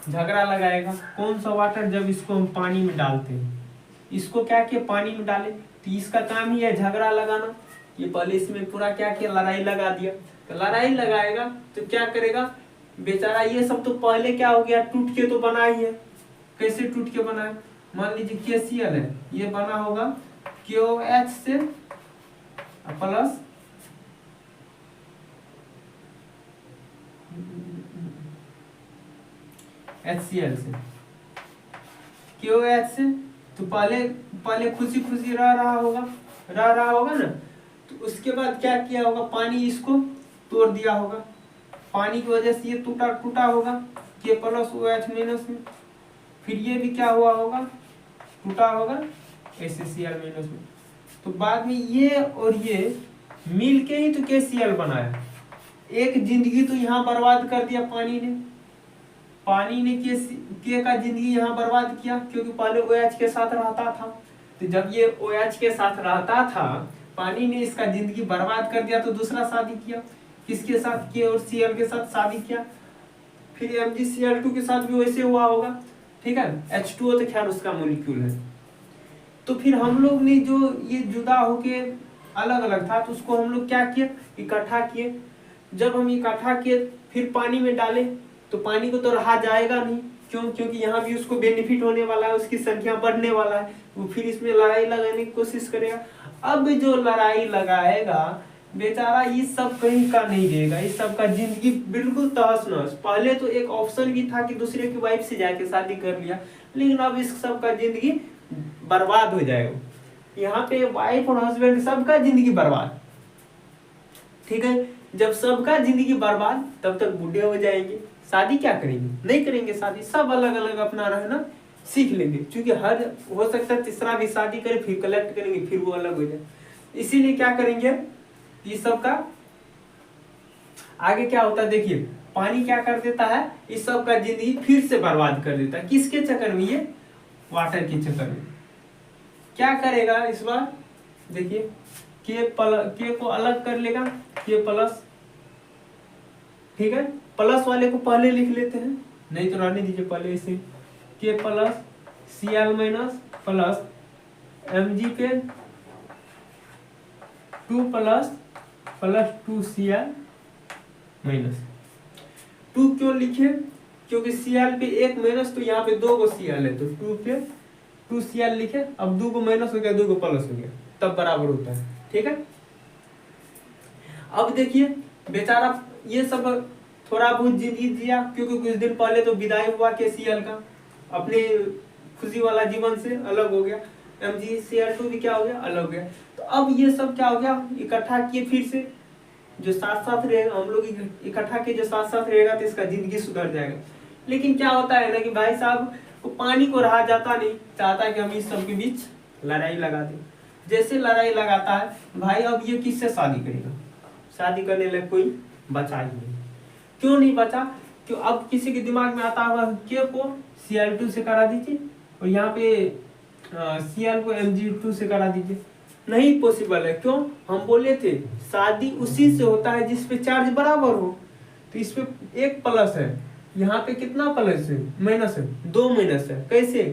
झगड़ा लगाएगा। कौन सा वाटर, जब इसको हम पानी में डालते हैं, इसको क्या किया, पानी में डाले, तो इसका काम ही है झगड़ा लगाना। ये पहले इसमें पूरा क्या किया, लड़ाई लगा दिया, तो लड़ाई लगाएगा तो क्या करेगा बेचारा, ये सब तो पहले क्या हो गया, टूट के तो बना ही है। कैसे टूट के बना है, मान लीजिए KCl है, ये बना होगा KOH से प्लस HCl से, KOH से, तो पहले खुशी खुशी रह रहा होगा ना, तो उसके बाद क्या किया होगा, पानी इसको तोड़ दिया होगा, पानी की वजह से ये टूटा होगा K प्लस OH माइनस में, फिर ये भी क्या हुआ होगा, टूटा होगा HCl माइनस में। तो बाद में ये और ये मिल के ही तो KCl बनाया। एक जिंदगी तो यहाँ बर्बाद कर दिया पानी ने के का जिंदगी यहाँ बर्बाद किया, क्योंकि पहले OH के साथ रहता था, तो जब ये OH के साथ रहता था, पानी ने इसका जिंदगी बर्बाद कर दिया, तो दूसरा शादी किया, किसके साथ, K और Cl के साथ शादी किया, फिर MgCl2 के साथ भी वैसे हुआ होगा, ठीक है। H2O तो खैर उसका मॉलिक्यूल है। तो फिर हम लोग ने जो ये जुदा होके अलग अलग था, तो उसको हम लोग क्या किए, इकट्ठा किए। जब हम इकट्ठा किए फिर पानी में डाले, तो पानी को तो रहा जाएगा नहीं, क्यों, क्योंकि यहाँ भी उसको बेनिफिट होने वाला है, उसकी संख्या बढ़ने वाला है, वो फिर इसमें लड़ाई लगाने की कोशिश करेगा। अब जो लड़ाई लगाएगा बेचारा, ये सब कहीं का नहीं रहेगा, इस सब का जिंदगी बिल्कुल तहस नहस। पहले तो एक ऑप्शन भी था कि दूसरे की वाइफ से जाके शादी कर लिया, लेकिन अब इस सब का जिंदगी बर्बाद हो जाएगा। यहाँ पे वाइफ और हस्बैंड सबका जिंदगी बर्बाद, ठीक है। जब सबका जिंदगी बर्बाद, तब तक बूढ़े हो जाएंगे, शादी क्या करेंगे, नहीं करेंगे शादी, सब अलग अलग अपना रहना सीख लेंगे, क्योंकि हर हो सकता है तीसरा भी शादी करे फिर कलेक्ट करेंगे फिर वो अलग हो जाए। इसीलिए क्या करेंगे, ये सब का आगे क्या होता है देखिए, पानी क्या कर देता है, इस सब का जिंदगी फिर से बर्बाद कर देता है। किसके चक्कर में, ये वाटर के चक्कर में। क्या करेगा इस बार देखिए, के को अलग कर लेगा, के प्लस, ठीक है, प्लस वाले को पहले लिख लेते हैं, नहीं तो रहने दीजिए पहले इसे, के plus Cl minus plus Mg पे 2 प्लस 2Cl माइनस 2 क्यों लिखे, क्योंकि Cl पे 1 माइनस, तो यहाँ पे 2 को Cl है, तो 2 पे 2Cl लिखे। अब 2 को माइनस हो गया, 2 को प्लस हो गया, तब बराबर होता है, ठीक है। अब देखिए बेचारा ये सब थोड़ा बहुत जिंदगी जिया, क्योंकि कुछ दिन पहले तो विदाई हुआ के Cl का, अपने खुशी वाला जीवन से अलग हो गया। MgCl2 भी क्या हो गया, अलग हो गया। तो अब ये सब क्या हो गया, इकट्ठा किए फिर से, जो साथ साथ रहेगा, हम लोग इकट्ठा किए जो साथ साथ रहेगा तो इसका जिंदगी सुधर जाएगा। लेकिन क्या होता है ना कि भाई साहब को पानी को रहा जाता नहीं, चाहता है कि हम इस सब के बीच लड़ाई लगा दें। जैसे लड़ाई लगाता है भाई, अब ये किससे शादी करेगा, शादी करने लगे कोई बचा ही नहीं। क्यों नहीं बचा, क्यों, अब किसी के दिमाग में आता होगा के को Cl2 से करा दीजिए और यहाँ पे Cl को Mg2 से करा दीजिए, नहीं पॉसिबल है। क्यों, हम बोले थे शादी उसी से होता है जिसपे चार्ज बराबर हो, तो इस पे 1 प्लस है, यहाँ पे कितना प्लस है, माइनस है, 2 माइनस है। कैसे,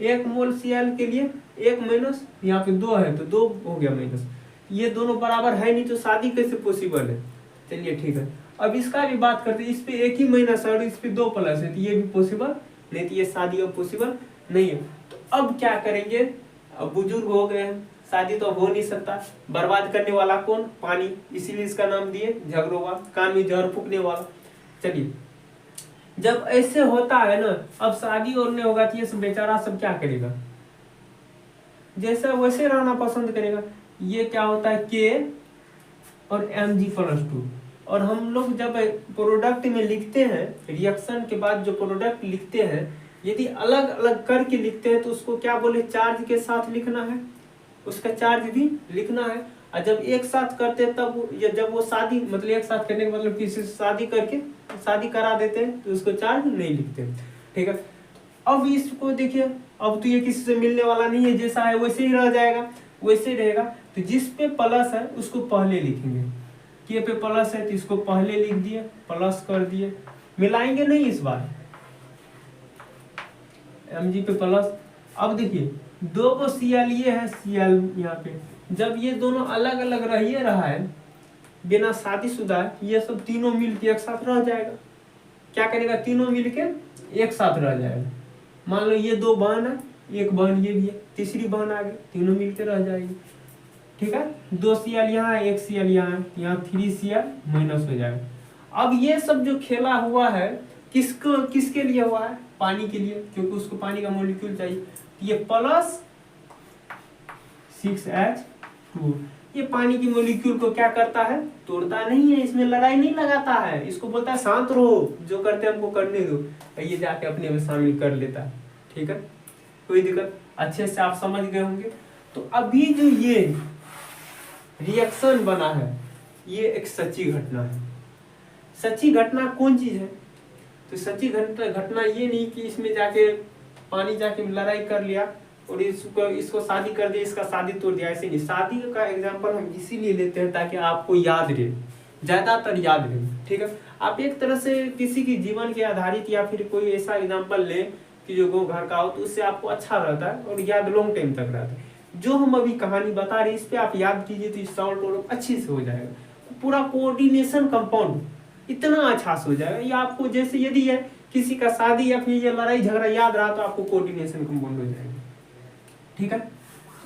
1 मोल Cl के लिए 1 माइनस, यहाँ पे 2 है तो 2 हो गया माइनस, ये दोनों बराबर है नहीं, तो शादी कैसे पॉसिबल है। चलिए ठीक है, अब इसका भी बात करते हैं, इस पे 1 ही माइनस है और इस पे 2 प्लस है, तो ये भी पॉसिबल नहीं, तो ये शादी अब पॉसिबल नहीं है। तो अब क्या करेंगे, अब बुजुर्ग हो गए हैं, शादी तो अब हो नहीं सकता, बर्बाद करने वाला कौन, पानी, इसीलिए इसका नाम दिए झगड़ोवा, कान में जहर फूकने वाला। चलिए जब ऐसे होता है ना, अब शादी और नहीं होगा तो ये सब बेचारा सब क्या करेगा, जैसा वैसे रहना पसंद करेगा। ये क्या होता है, के और Mg+2, और हम लोग जब प्रोडक्ट में लिखते हैं, रिएक्शन के बाद जो प्रोडक्ट लिखते हैं, यदि अलग अलग करके लिखते हैं तो उसको क्या बोले, चार्ज के साथ लिखना है, उसका चार्ज भी लिखना है। और जब एक साथ करते हैं तब, या जब वो शादी, मतलब एक साथ करने का मतलब किसी से शादी करके शादी करा देते हैं तो उसको चार्ज नहीं लिखते, ठीक है। अब इसको देखिए, अब तो ये किसी से मिलने वाला नहीं है, जैसा है वैसे ही रह जाएगा, वैसे ही रहेगा। तो जिस पे प्लस है उसको पहले लिखेंगे, के पे प्लस है तो इसको पहले लिख दिए, प्लस कर दिए, मिलाएंगे नहीं इस बार, Mg पे प्लस। अब देखिए 2 को Cl ये है, Cl यहाँ पे, जब ये दोनों अलग अलग रह रहा है बिना शादीशुदा, ये सब तीनों मिलके एक साथ रह जाएगा। क्या करेगा, तीनों मिलके एक साथ रह जाएगा। मान लो ये 2 बहन है, एक बहन ये भी है, तीसरी बहन आ गई, तीनों मिलके रह जाएगी, ठीक है। 2 Cl यहाँ है, 1 Cl यहाँ है, यहाँ 3 Cl माइनस हो जाएगा। अब ये सब जो खेला हुआ है किसके लिए हुआ है, पानी के लिए, क्योंकि उसको पानी का मॉलिक्यूल चाहिए। ये प्लस 6H2 ये पानी की मॉलिक्यूल को क्या करता है, तोड़ता नहीं है, इसमें लड़ाई नहीं लगाता है, इसको बोलता है शांत रहो, जो करते हैं हमको करने दो, तो ये जाके अपने में शामिल कर लेता है, ठीक है। कोई दिक्कत, अच्छे से आप समझ गए होंगे। तो अभी जो ये रिएक्शन बना है ये एक सच्ची घटना है। सच्ची घटना कौन चीज है, तो सच्ची घटना ये नहीं कि इसमें जाके पानी जाके लड़ाई कर लिया और इसको शादी कर दिया, इसका शादी तोड़ दिया, ऐसे नहीं। शादी का एग्जांपल हम इसीलिए लेते हैं ताकि आपको याद रहे, ज्यादातर याद रहे, ठीक है। आप एक तरह से किसी की जीवन के आधारित या फिर कोई ऐसा एग्जांपल ले कि जो गो घर का हो, तो उससे आपको अच्छा रहता है और याद लॉन्ग टाइम तक रहता है। जो हम अभी कहानी बता रहे हैं इस पे आप याद कीजिए तो सॉल्व टोल अच्छे से हो जाएगा, पूरा कोऑर्डिनेशन कंपाउंड इतना अच्छा से हो जाएगा। ये आपको जैसे यदि है किसी का शादी या फिर ये लड़ाई झगड़ा याद रहा तो आपको कोऑर्डिनेशन कंपाउंड हो जाएगा, ठीक है।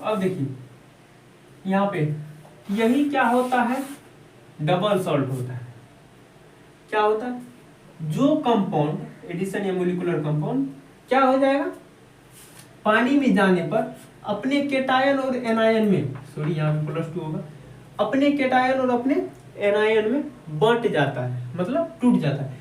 अब देखिए यहाँ पे यही क्या होता है, डबल सॉल्ट होता है। क्या होता है, जो कंपाउंड एडिशन या मोलिकुलर कंपाउंड क्या हो जाएगा, पानी में जाने पर अपने केटायन और एनायन में, सॉरी यहाँ पे +2 होगा, अपने केटायन और अपने एनायन में बंट जाता है, मतलब टूट जाता है।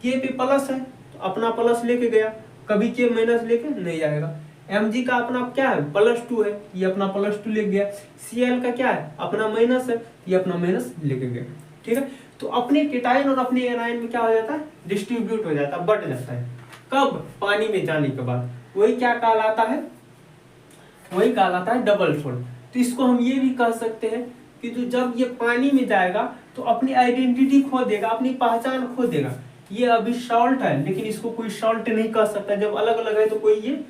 के पे प्लस है तो अपना प्लस लेके गया, कभी के माइनस लेके नहीं जाएगा। Mg का अपना क्या है +2 है, ये अपना +2 ले गया। Cl का क्या है अपना माइनस है, ये अपना माइनस लेके गया। ठीक है, तो अपने केटाइन और अपने एनाइन में क्या हो जाता है डिस्ट्रीब्यूट हो जाता है, बढ़ जाता है। कब पानी में जाने के बाद, वही क्या कहलाता है, वही कहलाता है डबल सॉल्ट। तो इसको हम ये भी कह सकते हैं कि जो जब ये पानी में जाएगा तो अपनी आइडेंटिटी खो देगा, अपनी पहचान खो देगा। ये अभी सॉल्ट है लेकिन इसको कोई सॉल्ट नहीं कह सकता, जब अलग अलग है तो कोई ये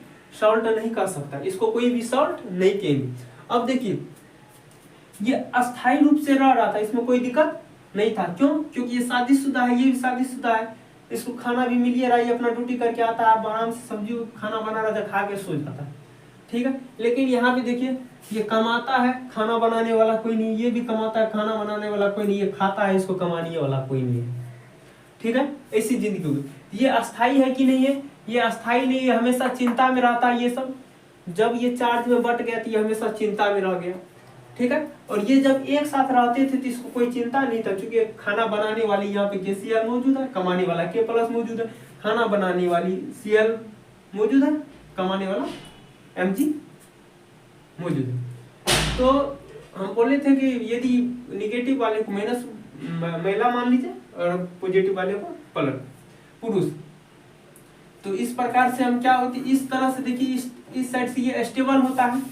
सॉल्ट नहीं कह सकता, इसको कोई भी सॉल्ट नहीं कहेंगे। अब देखिए ये अस्थायी रूप से रह रहा था, इसमें कोई दिक्कत नहीं था। क्यों? क्योंकि ये शादीशुदा है, ये भी शादीशुदा है, इसको खाना भी मिल रहा है, ये अपना ड्यूटी करके आता है, आराम से सब्जी खाना बना रहा था, खा के सो जाता है। ठीक है, लेकिन यहाँ पे देखिए ये कमाता है, खाना बनाने वाला कोई नहीं, ये भी कमाता है, खाना बनाने वाला कोई नहीं, ये खाता है, इसको कमाने वाला कोई नहीं है। ठीक है, ऐसी जिंदगी होगी। ये अस्थाई है कि नहीं है? ये अस्थाई नहीं है, हमेशा चिंता में रहता है। ये सब जब ये चार्ज में बट गया तो ये हमेशा चिंता में रह गया। ठीक है, और ये जब एक साथ रहते थे तो इसको कोई चिंता नहीं था, क्योंकि खाना बनाने वाली यहाँ पे KCl मौजूद है, कमाने वाला K+ मौजूद है, खाना बनाने वाली Cl मौजूद है, कमाने वाला Mg मौजूद है। तो हम बोले थे कि यदि निगेटिव वाले को माइनस महिला मान लीजिए और पॉजिटिव वाले को पुरुष, तो इस प्रकार से हम क्या होती, इस तरह से देखिए इस साइड से ये स्टेबल होता है।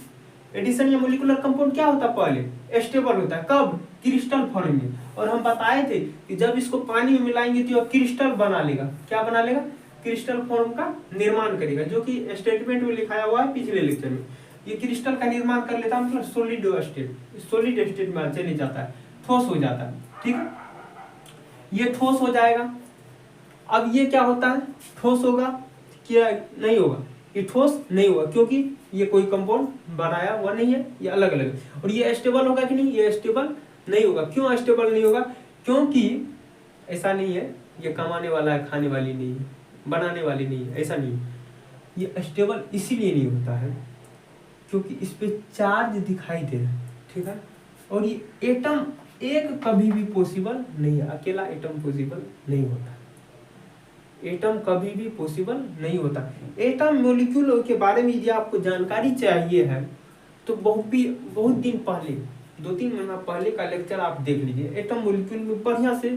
एडिशन या मोलिकुलर कंपाउंड क्या होता है पहले स्टेबल होता है, कब? क्रिस्टल फॉर्म में। और हम बताए थे कि जब इसको पानी में मिलाएंगे तो क्रिस्टल बना लेगा। क्या बना लेगा? क्रिस्टल फॉर्म का निर्माण करेगा, जो कि स्टेटमेंट में लिखाया हुआ है पिछले लेक्चर में। ये क्रिस्टल का निर्माण कर लेता है, मतलब सॉलिड स्टेट में चले जाता है, ठोस हो जाता है। ठीक है, ये ठोस हो जाएगा। अब ये क्या होता है, ठोस होगा क्या नहीं होगा? ये ठोस नहीं होगा, क्योंकि ये कोई कंपाउंड बनाया हुआ नहीं है, ये अलग अलग है। और ये स्टेबल होगा कि नहीं? ये स्टेबल नहीं होगा। क्यों स्टेबल नहीं होगा? क्योंकि ऐसा नहीं है ये कमाने वाला है, खाने वाली नहीं है, बनाने वाली नहीं है, ऐसा नहीं है। ये स्टेबल इसीलिए नहीं होता है क्योंकि इस पे चार्ज दिखाई दे रहा है। ठीक है, और ये एटम एक कभी भी पॉसिबल नहीं है, अकेला एटम पॉसिबल नहीं होता, एटम कभी भी पॉसिबल नहीं होता। एटम मॉलिक्यूल के बारे में यदि आपको जानकारी चाहिए है तो बहुत दिन पहले 2-3 महीना पहले का लेक्चर आप देख लीजिए। एटम मॉलिक्यूल में बढ़िया से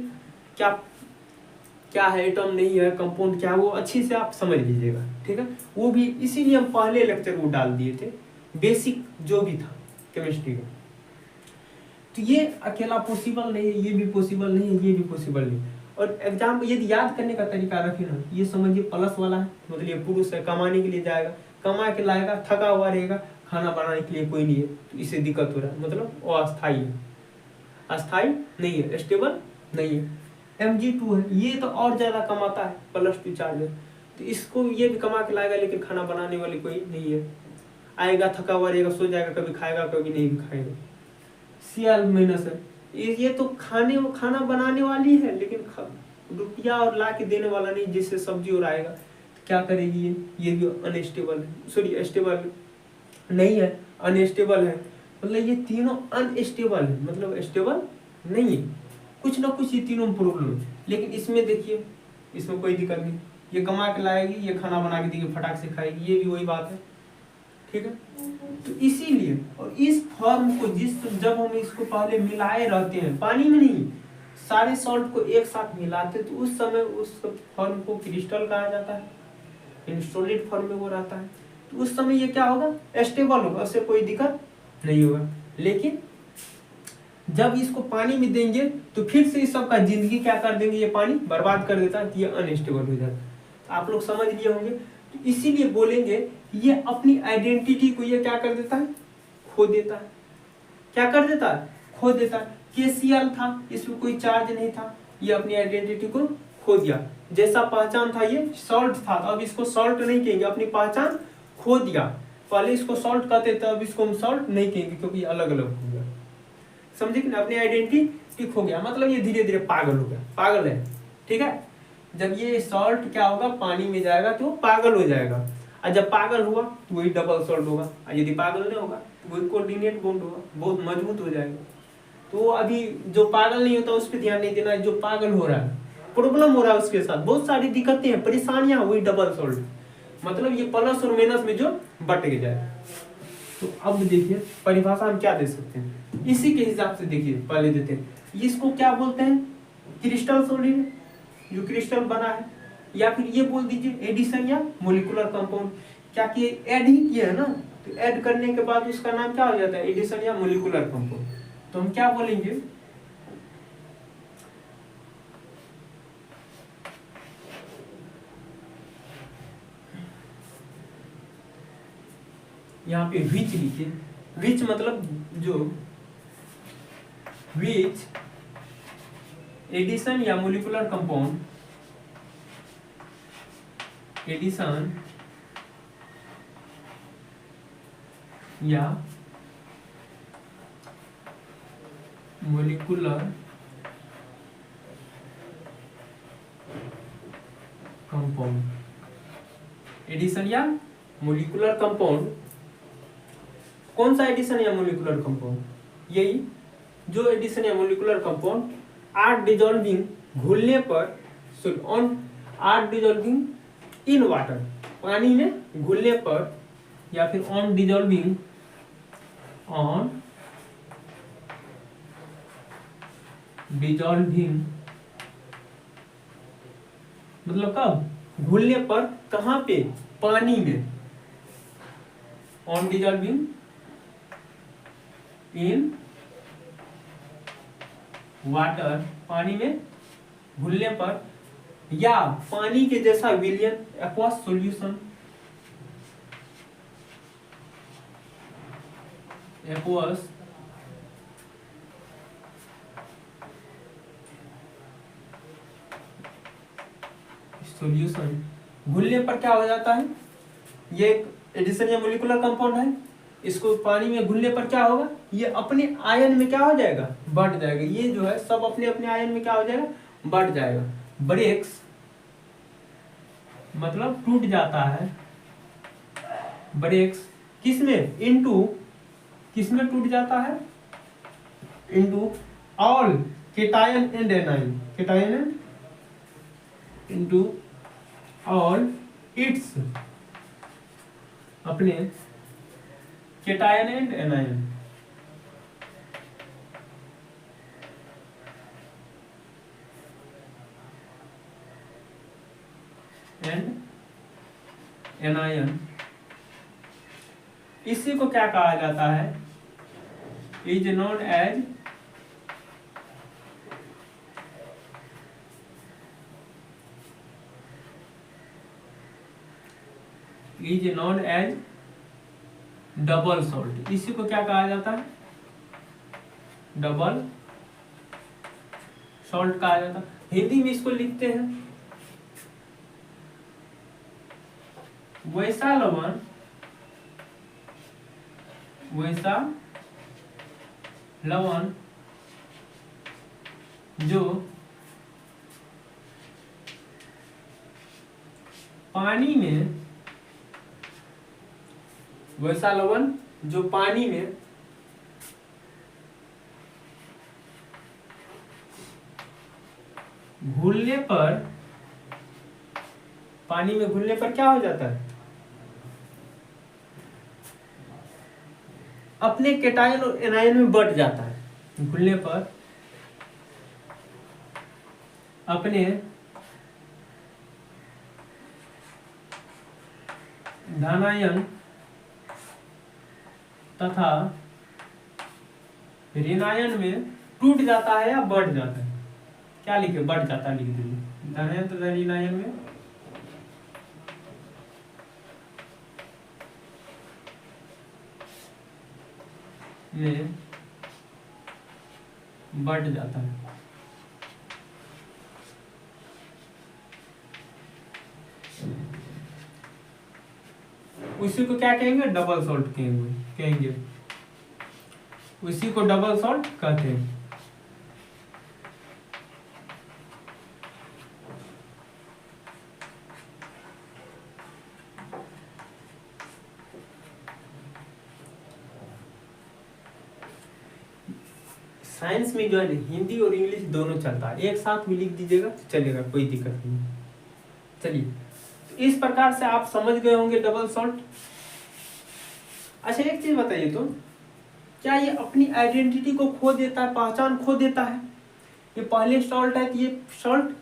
क्या है, एटम नहीं है, कंपाउंड क्या है, वो अच्छी से आप समझ लीजिएगा। ठीक है, वो भी इसीलिए हम पहले लेक्चर वो डाल दिए थे, बेसिक जो भी था केमिस्ट्री का। तो ये अकेला पॉसिबल नहीं है, ये भी पॉसिबल नहीं है, ये भी पॉसिबल नहीं। और एग्जाम यदि याद करने का तरीका रखे ना, ये समझिए प्लस वाला है, मतलब ये पुरुष है, कमाने के लिए जाएगा, कमा के लाएगा, थका हुआ रहेगा, खाना बनाने के लिए कोई नहीं है, तो इसे दिक्कत हो रहा है, मतलब वो अस्थाई है, अस्थाई नहीं है, स्टेबल नहीं है। Mg2 है, ये तो और ज्यादा कमाता है, +2 चार्ज है, तो इसको ये भी कमा के लाएगा, लेकिन खाना बनाने वाली कोई नहीं है, आएगा, थका हुआ रहेगा, सो जाएगा, कभी खाएगा कभी नहीं भी खाएगा। Cl- है, ये तो खाना बनाने वाली है, लेकिन रुपया और ला के देने वाला नहीं, जिससे सब्जी और आएगा तो क्या करेगी ये भी अनस्टेबल है, सॉरी स्टेबल नहीं है, अनस्टेबल है, मतलब ये तीनों अनस्टेबल है, मतलब स्टेबल नहीं है, कुछ ना कुछ ये तीनों में प्रॉब्लम है। लेकिन इसमें देखिए, इसमें कोई दिक्कत नहीं, ये कमा के लाएगी, ये खाना बना के देगी, फटाक से खाएगी, ये भी वही बात है। ठीक है, तो इसीलिए और इस फॉर्म को जब हम इसको पहले मिलाए रहते हैं, पानी में नहीं, सारे सॉल्ट को एक साथ मिलाते, तो उस समय उस फॉर्म को क्रिस्टल कहा जाता है, इन सॉलिड फॉर्म में वो रहता है, तो उस समय ये क्या होगा, स्टेबल होगा, उससे कोई दिक्कत नहीं होगा। लेकिन जब इसको पानी में देंगे तो फिर से इस सबका जिंदगी क्या कर देंगे, ये पानी बर्बाद कर देता है, ये अनस्टेबल हो जाता है। तो आप लोग समझ लिए होंगे, तो इसीलिए बोलेंगे ये अपनी आइडेंटिटी को ये क्या कर देता है, खो देता है। क्या कर देता है, खो देता है। KCl था, इसमें कोई चार्ज नहीं था, ये अपनी आइडेंटिटी को खो दिया, जैसा पहचान था ये सॉल्ट था, अब इसको सॉल्ट नहीं कहेंगे, अपनी पहचान खो दिया। पहले इसको सॉल्ट कहते थे, अब इसको हम सॉल्ट नहीं कहेंगे, क्योंकि अलग अलग हो गया, समझे कि ना, अपनी आइडेंटिटी खो गया, मतलब ये धीरे धीरे पागल हो गया, पागल है। ठीक है, जब ये सॉल्ट क्या होगा, पानी में जाएगा तो पागल हो जाएगा, और जब पागल हुआ तो वही डबल सॉल्ट होगा, और यदि पागल नहीं होगा तो वही कोऑर्डिनेट बॉन्ड होगा, बहुत मजबूत हो जाएगा। तो अभी जो पागल नहीं होता उस पर ध्यान नहीं देना है, जो पागल हो रहा है, प्रॉब्लम हो रहा है उसके साथ, बहुत सारी दिक्कतें हैं, परेशानियां, वही डबल सॉल्ट। मतलब ये प्लस और माइनस में जो बट के जाए। तो अब देखिए परिभाषा हम क्या दे सकते हैं, इसी के हिसाब से देखिए पहले देते हैं। इसको क्या बोलते हैं, क्रिस्टल सॉलिड, जो क्रिस्टल बना है, या फिर ये बोल दीजिए एडिशन या मोलिकुलर कंपाउंड। क्या कि ऐड ही किया है ना, तो ऐड करने के बाद उसका नाम क्या हो जाता है, एडिशन या मोलिकुलर कंपाउंड। तो हम क्या बोलेंगे, यहाँ पे विच लिखिए, विच मतलब जो, विच एडिशन या मोलिकुलर कंपाउंड, एडिशन या मोलिकुलर कंपाउंड, एडिशन या मोलिकुलर कंपाउंड। कौन सा एडिशन या मोलिकुलर कंपाउंड, यही जो एडिशन या मोलिकुलर कंपाउंड आर डिजॉल्विंग, घुलने पर on, are dissolving in water, पानी में घुलने पर, या फिर ऑन डिजॉल्विंग, ऑन डिजॉल्विंग मतलब कब, घुलने पर, कहां पे, पानी में, ऑन डिजॉल्विंग इन वाटर, पानी में घुलने पर, या पानी के जैसा विलियन एक्वस सॉल्यूशन, एक्वस सॉल्यूशन, घुलने पर क्या हो जाता है, ये एक एडिशन या मोलिकुलर कंपाउंड है, इसको पानी में घुलने पर क्या होगा, ये अपने आयन में क्या हो जाएगा, बढ़ जाएगा। ये जो है सब अपने अपने आयन में क्या हो जाएगा, बढ़ जाएगा। ब्रेक्स मतलब टूट जाता है, ब्रेक्स किसमें, इनटू, किसमें टूट जाता है, into all cation and anion, cation and into all its, अपने cation and anion, and anion. इसी को क्या कहा जाता है, is known as double salt. इसी को क्या कहा जाता है, डबल सॉल्ट कहा जाता है। हिंदी में इसको लिखते हैं वैसा लवण, वैसा लवण जो पानी में, वैसा लवण जो पानी में घुलने पर, पानी में घुलने पर क्या हो जाता है, अपने केटायन और एनायन में बढ़ जाता है। घुलने पर अपने धनायन तथा ऋणायन में टूट जाता है या बढ़ जाता है, क्या लिखे, बढ़ जाता है लिख दीजिए, धनायन तथा ऋणायन में बढ़ जाता है। उसी को क्या कहेंगे, डबल सॉल्ट कहेंगे, उसी को डबल सॉल्ट कहते हैं। साइंस में जो है हिंदी और इंग्लिश दोनों चलता है, एक साथ भी लिख दीजिएगा तो चलेगा, कोई दिक्कत नहीं। चलिए इस प्रकार से आप समझ गए होंगे डबल सॉल्ट। अच्छा एक चीज बताइए, तो क्या ये अपनी आइडेंटिटी को खो देता है, पहचान खो देता है? ये पहले सॉल्ट है तो ये सॉल्ट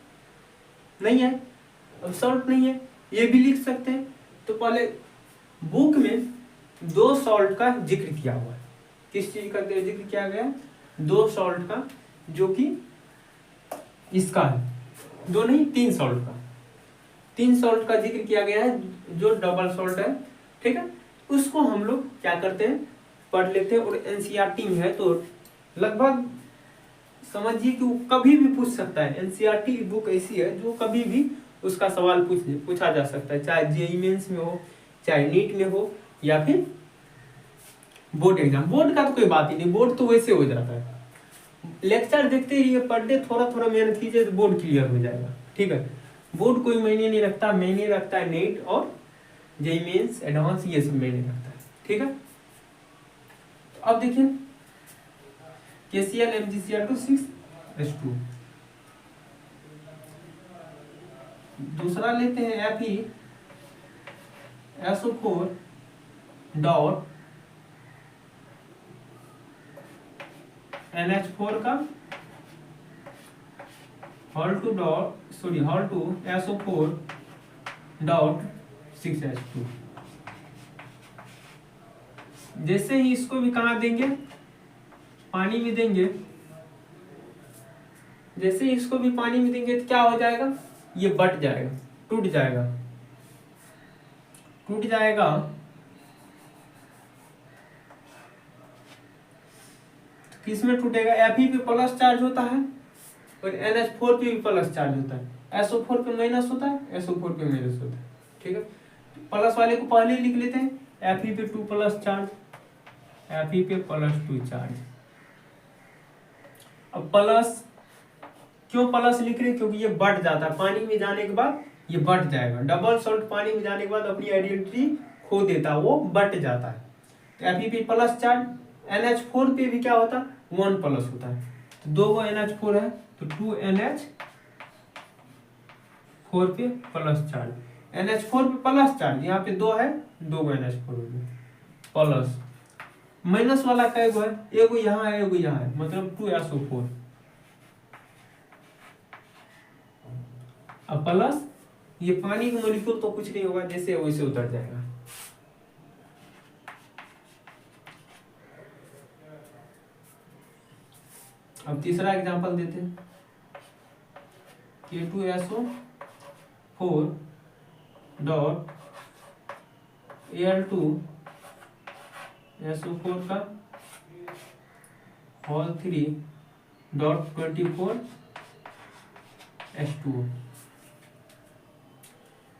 नहीं है, अब सॉल्ट नहीं है, ये भी लिख सकते हैं। तो पहले बुक में 2 सॉल्ट का जिक्र किया हुआ है। किस चीज का जिक्र किया गया है? 2 सॉल्ट का, जो कि इसका है, 2 नहीं 3 सॉल्ट का, 3 सॉल्ट का जिक्र किया गया है जो डबल सॉल्ट है। ठीक है, उसको हम लोग क्या करते हैं, पढ़ लेते हैं। और एनसीईआरटी में है तो लगभग समझिए कि वो कभी भी पूछ सकता है। एनसीईआरटी बुक ऐसी है जो कभी भी उसका सवाल पूछा जा सकता है, चाहे जेईई मेंस में हो, चाहे नीट में हो, या फिर बोर्ड एग्जाम। बोर्ड का तो कोई बात ही नहीं, बोर्ड तो वैसे हो जाता है। लेक्चर देखते रहिए, पर डे थोड़ा थोड़ा मेहनत कीजिए तो बोर्ड क्लियर हो जाएगा। ठीक है, बोर्ड कोई मायने नहीं रखता, मायने रखता है नीट और जेईई मेंस एडवांस, ये सब मायने रखता है। ठीक है, तो अब देखिए KCl MgCl2 6H2। दूसरा लेते हैं FeSO4 डॉट NH4 का hall to SO4 dot 6H2। जैसे ही इसको भी कहाँ देंगे, पानी में देंगे। जैसे ही इसको भी पानी में देंगे तो क्या हो जाएगा, ये बट जाएगा, टूट जाएगा। तो किसमें टूटेगा? Fe पे प्लस चार्ज होता है और NH4 पे भी प्लस चार्ज होता है। SO4 पे माइनस होता है, SO4 पे माइनस होता है। ठीक है, प्लस वाले को पहले लिख लेते हैं, Fe पे 2 प्लस चार्ज, Fe पे +2 चार्ज। अब प्लस क्यों प्लस लिख रहे? क्योंकि ये बढ़ जाता है पानी में जाने के बाद, ये बढ़ जाएगा। डबल सॉल्ट पानी में जाने के बाद अपनी आइडेंटिटी खो देता है, वो बट जाता है। Fe पे प्लस चार्ज, NH4 पे भी क्या होता है, 1 प्लस होता है। तो 2 NH4 है तो 2 NH4 पे प्लस चार्ज, NH4 पे प्लस चार्ज, यहाँ पे 2 है, 2 NH4 हो गया प्लस। माइनस वाला कई गो है, एगो यहाँ है, एगो यहाँ है, मतलब 2SO4। अब प्लस ये पानी का मॉलिक्यूल तो कुछ नहीं होगा, जैसे वैसे उतर जाएगा। अब तीसरा एग्जांपल देते हैं, K2SO4 डॉट Al2SO4 का होल 3 डॉट 24H2।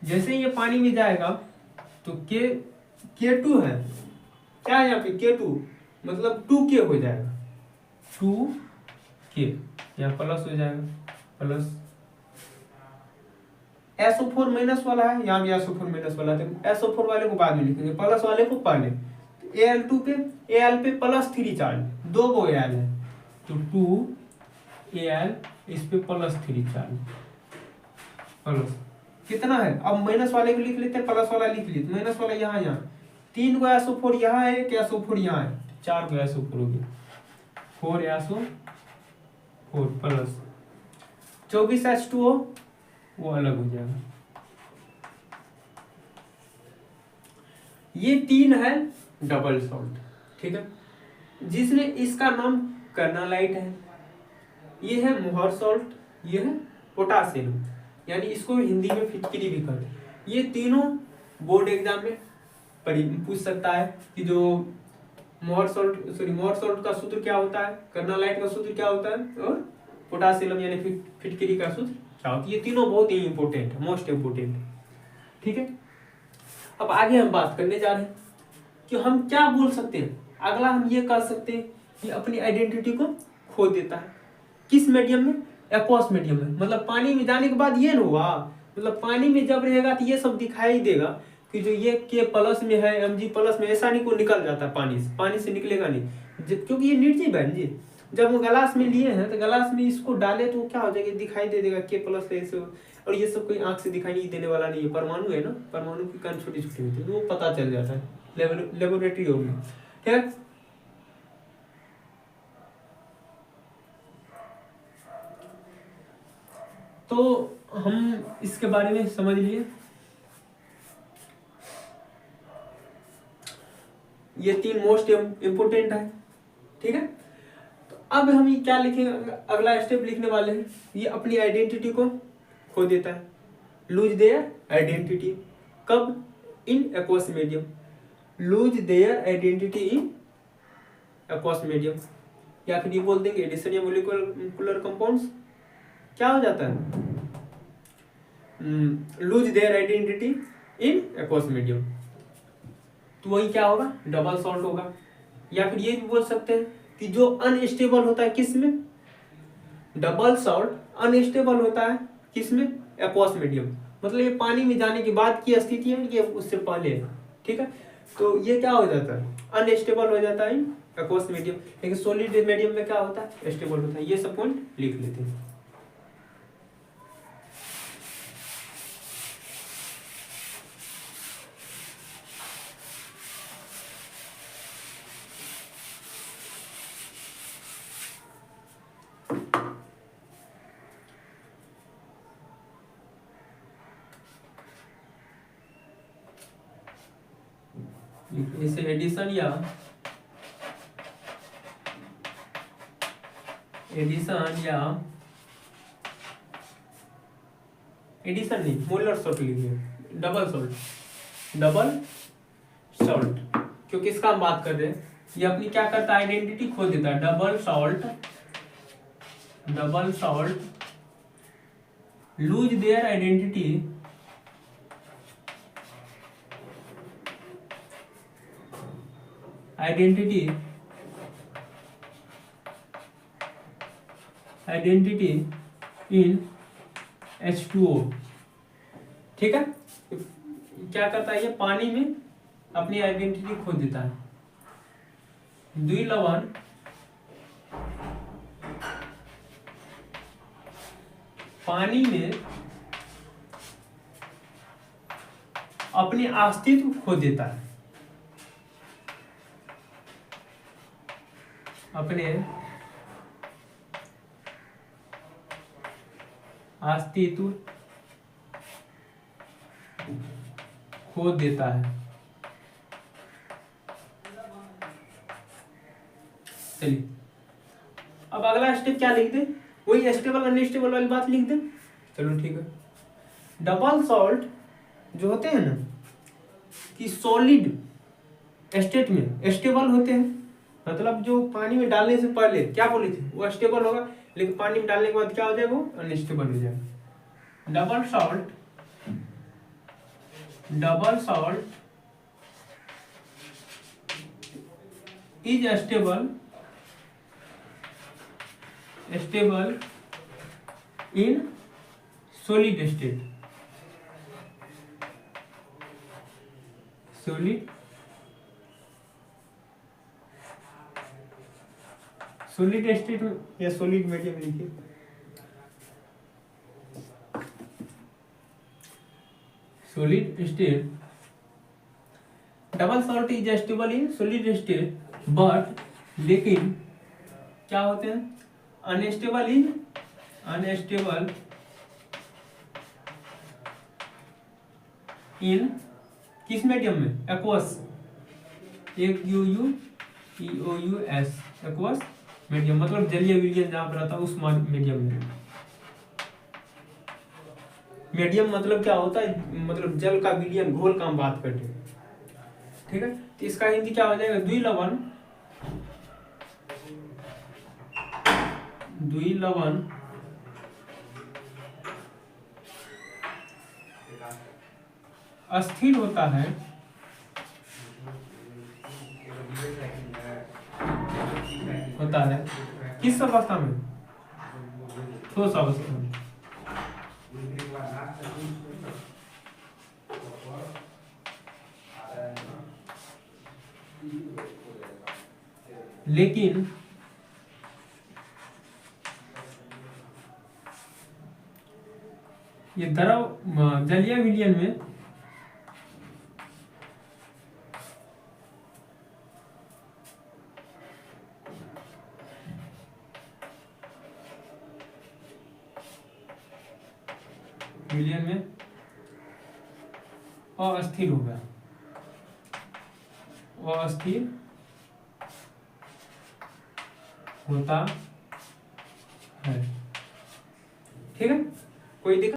जैसे ये पानी में जाएगा तो K2 है, क्या है यहाँ पे K2, मतलब 2K हो जाएगा, 2K यहाँ प्लस हो जाएगा, प्लस SO4 माइनस वाला है, यहाँ भी SO4 माइनस वाला है, तो SO4 वाले को बाद में लिखेंगे, प्लस वाले को पहले। तो Al2 पे, Al पे +3 चार्ज, 2 गो Al है तो 2Al, इस पे +3 चार्ज, प्लस कितना है। अब माइनस वाले को लिख लेते हैं, प्लस वाला लिख लेते, माइनस वाला यहाँ 3 गो SO4 यहाँ है, एक SO4 यहाँ है, 4 गो SO4 हो गया, 4SO4 प्लस 24H2O, वो अलग हो जाएगा। ये 3 है डबल सॉल्ट। ठीक है, जिसमें इसका नाम कर्नालाइट है, ये है मोहर सॉल्ट, ये है पोटासियम, यानी इसको हिंदी में फिटकिरी भी कहते हैं। ये तीनों बोर्ड एग्जाम में पूछ सकता है कि जो मोहर सॉल्ट का सूत्र क्या होता है, कर्नालाइट का सूत्र क्या होता है, और पोटासियम यानी फिटकिरी का सूत्र क्या होता है। ये तीनों बहुत ही इंपॉर्टेंट है, मोस्ट इंपॉर्टेंट है। ठीक है, अब आगे हम बात करने जा रहे हैं कि हम क्या बोल सकते हैं। अगला हम ये कह सकते हैं कि अपनी आइडेंटिटी को खो देता है, किस मीडियम में, एक्वस मीडियम में, मतलब पानी में जाने के बाद ये ना हुआ, मतलब पानी में जब रहेगा तो ये सब दिखाई देगा कि जो ये K प्लस में है, Mg प्लस में, ऐसा नहीं को निकल जाता पानी से निकलेगा नहीं, क्योंकि ये निर्जीव है जी। जब वो ग्लास में लिए हैं तो ग्लास में इसको डाले तो क्या हो जाएगा, दिखाई दे देगा K प्लस ऐसे। और ये सब कोई आंख से दिखाई नहीं देने वाला नहीं है, परमाणु है ना, परमाणु की कण छोटी छोटी होती है तो वो पता चल जाता है, लेबोरेटरी होगी। ठीक है, तो हम इसके बारे में समझ लिए। ये 3 मोस्ट इम्पोर्टेंट है। ठीक है, तो अब हम ये क्या लिखेंगे, अगला स्टेप लिखने वाले हैं, ये अपनी आइडेंटिटी को खो देता है, लूज देयर आइडेंटिटी। कब? In aqueous medium, lose their identity in aqueous medium. या फिर ये बोल देंगे एडिशन या मोलिकुलर कंपाउंड्स क्या हो जाता है, loose their identity in aqueous medium, तो वही क्या होगा, डबल सॉल्ट होगा। या फिर ये भी बोल सकते हैं कि जो अनस्टेबल होता है किस में, डबल सॉल्ट अनस्टेबल होता है किस में, एक्वस मीडियम, मतलब ये पानी में जाने के बाद की स्थिति है, ये उससे पहले है। ठीक है, तो ये क्या हो जाता है, अनस्टेबल हो जाता है इन एक्वस मीडियम, लेकिन सॉलिड मीडियम में क्या होता है, स्टेबल होता है। ये सब पॉइंट लिख लेते हैं। जैसे एडिशन या एडिशन नहीं, मोलर सॉल्ट लिखिए, डबल सॉल्ट, क्योंकि इसका हम बात कर रहे हैं, ये अपनी क्या करता है, आइडेंटिटी खो देता है। Double salt loose their identity in H2O। ठीक है, क्या करता है, ये पानी में अपनी आइडेंटिटी खो देता है। द्विलवण पानी में अपने अस्तित्व खो देता है, अपने अस्तित्व खो देता है। चलिए, अब अगला स्टेप क्या लिख दे, वही स्टेबल अनस्टेबल वाली बात लिख दे। चलो ठीक है, डबल सॉल्ट जो होते हैं ना, कि सॉलिड स्टेट में स्टेबल होते हैं, मतलब जो पानी में डालने से पहले क्या बोले थे, वो स्टेबल होगा, लेकिन पानी में डालने के बाद क्या हो जाएगा, वो अनस्टेबल हो जाएगा। Double salt is stable in solid state, solid state में या सॉलिड मीडियम लिखिए। Solid state, double salt is stable in solid state, but लेकिन क्या होते हैं, अनस्टेबल इन किस मीडियम में, एक्वस, AQUEOUS, एक्वस मीडियम, मतलब जलीय विलयन जहां पर आता है उस मीडियम में। मीडियम मतलब क्या होता है, मतलब जल का विलयन, घोल का हम बात करते हैं। ठीक है, तो इसका हिंदी क्या हो जाएगा, द्विलवण अस्थिर होता है किस अवस्था में, ठोस अवस्था में। लेकिन ये द्रव जलीय विलयन में अस्थिर हो गया, अस्थिर होता है। ठीक है, कोई दिक्कत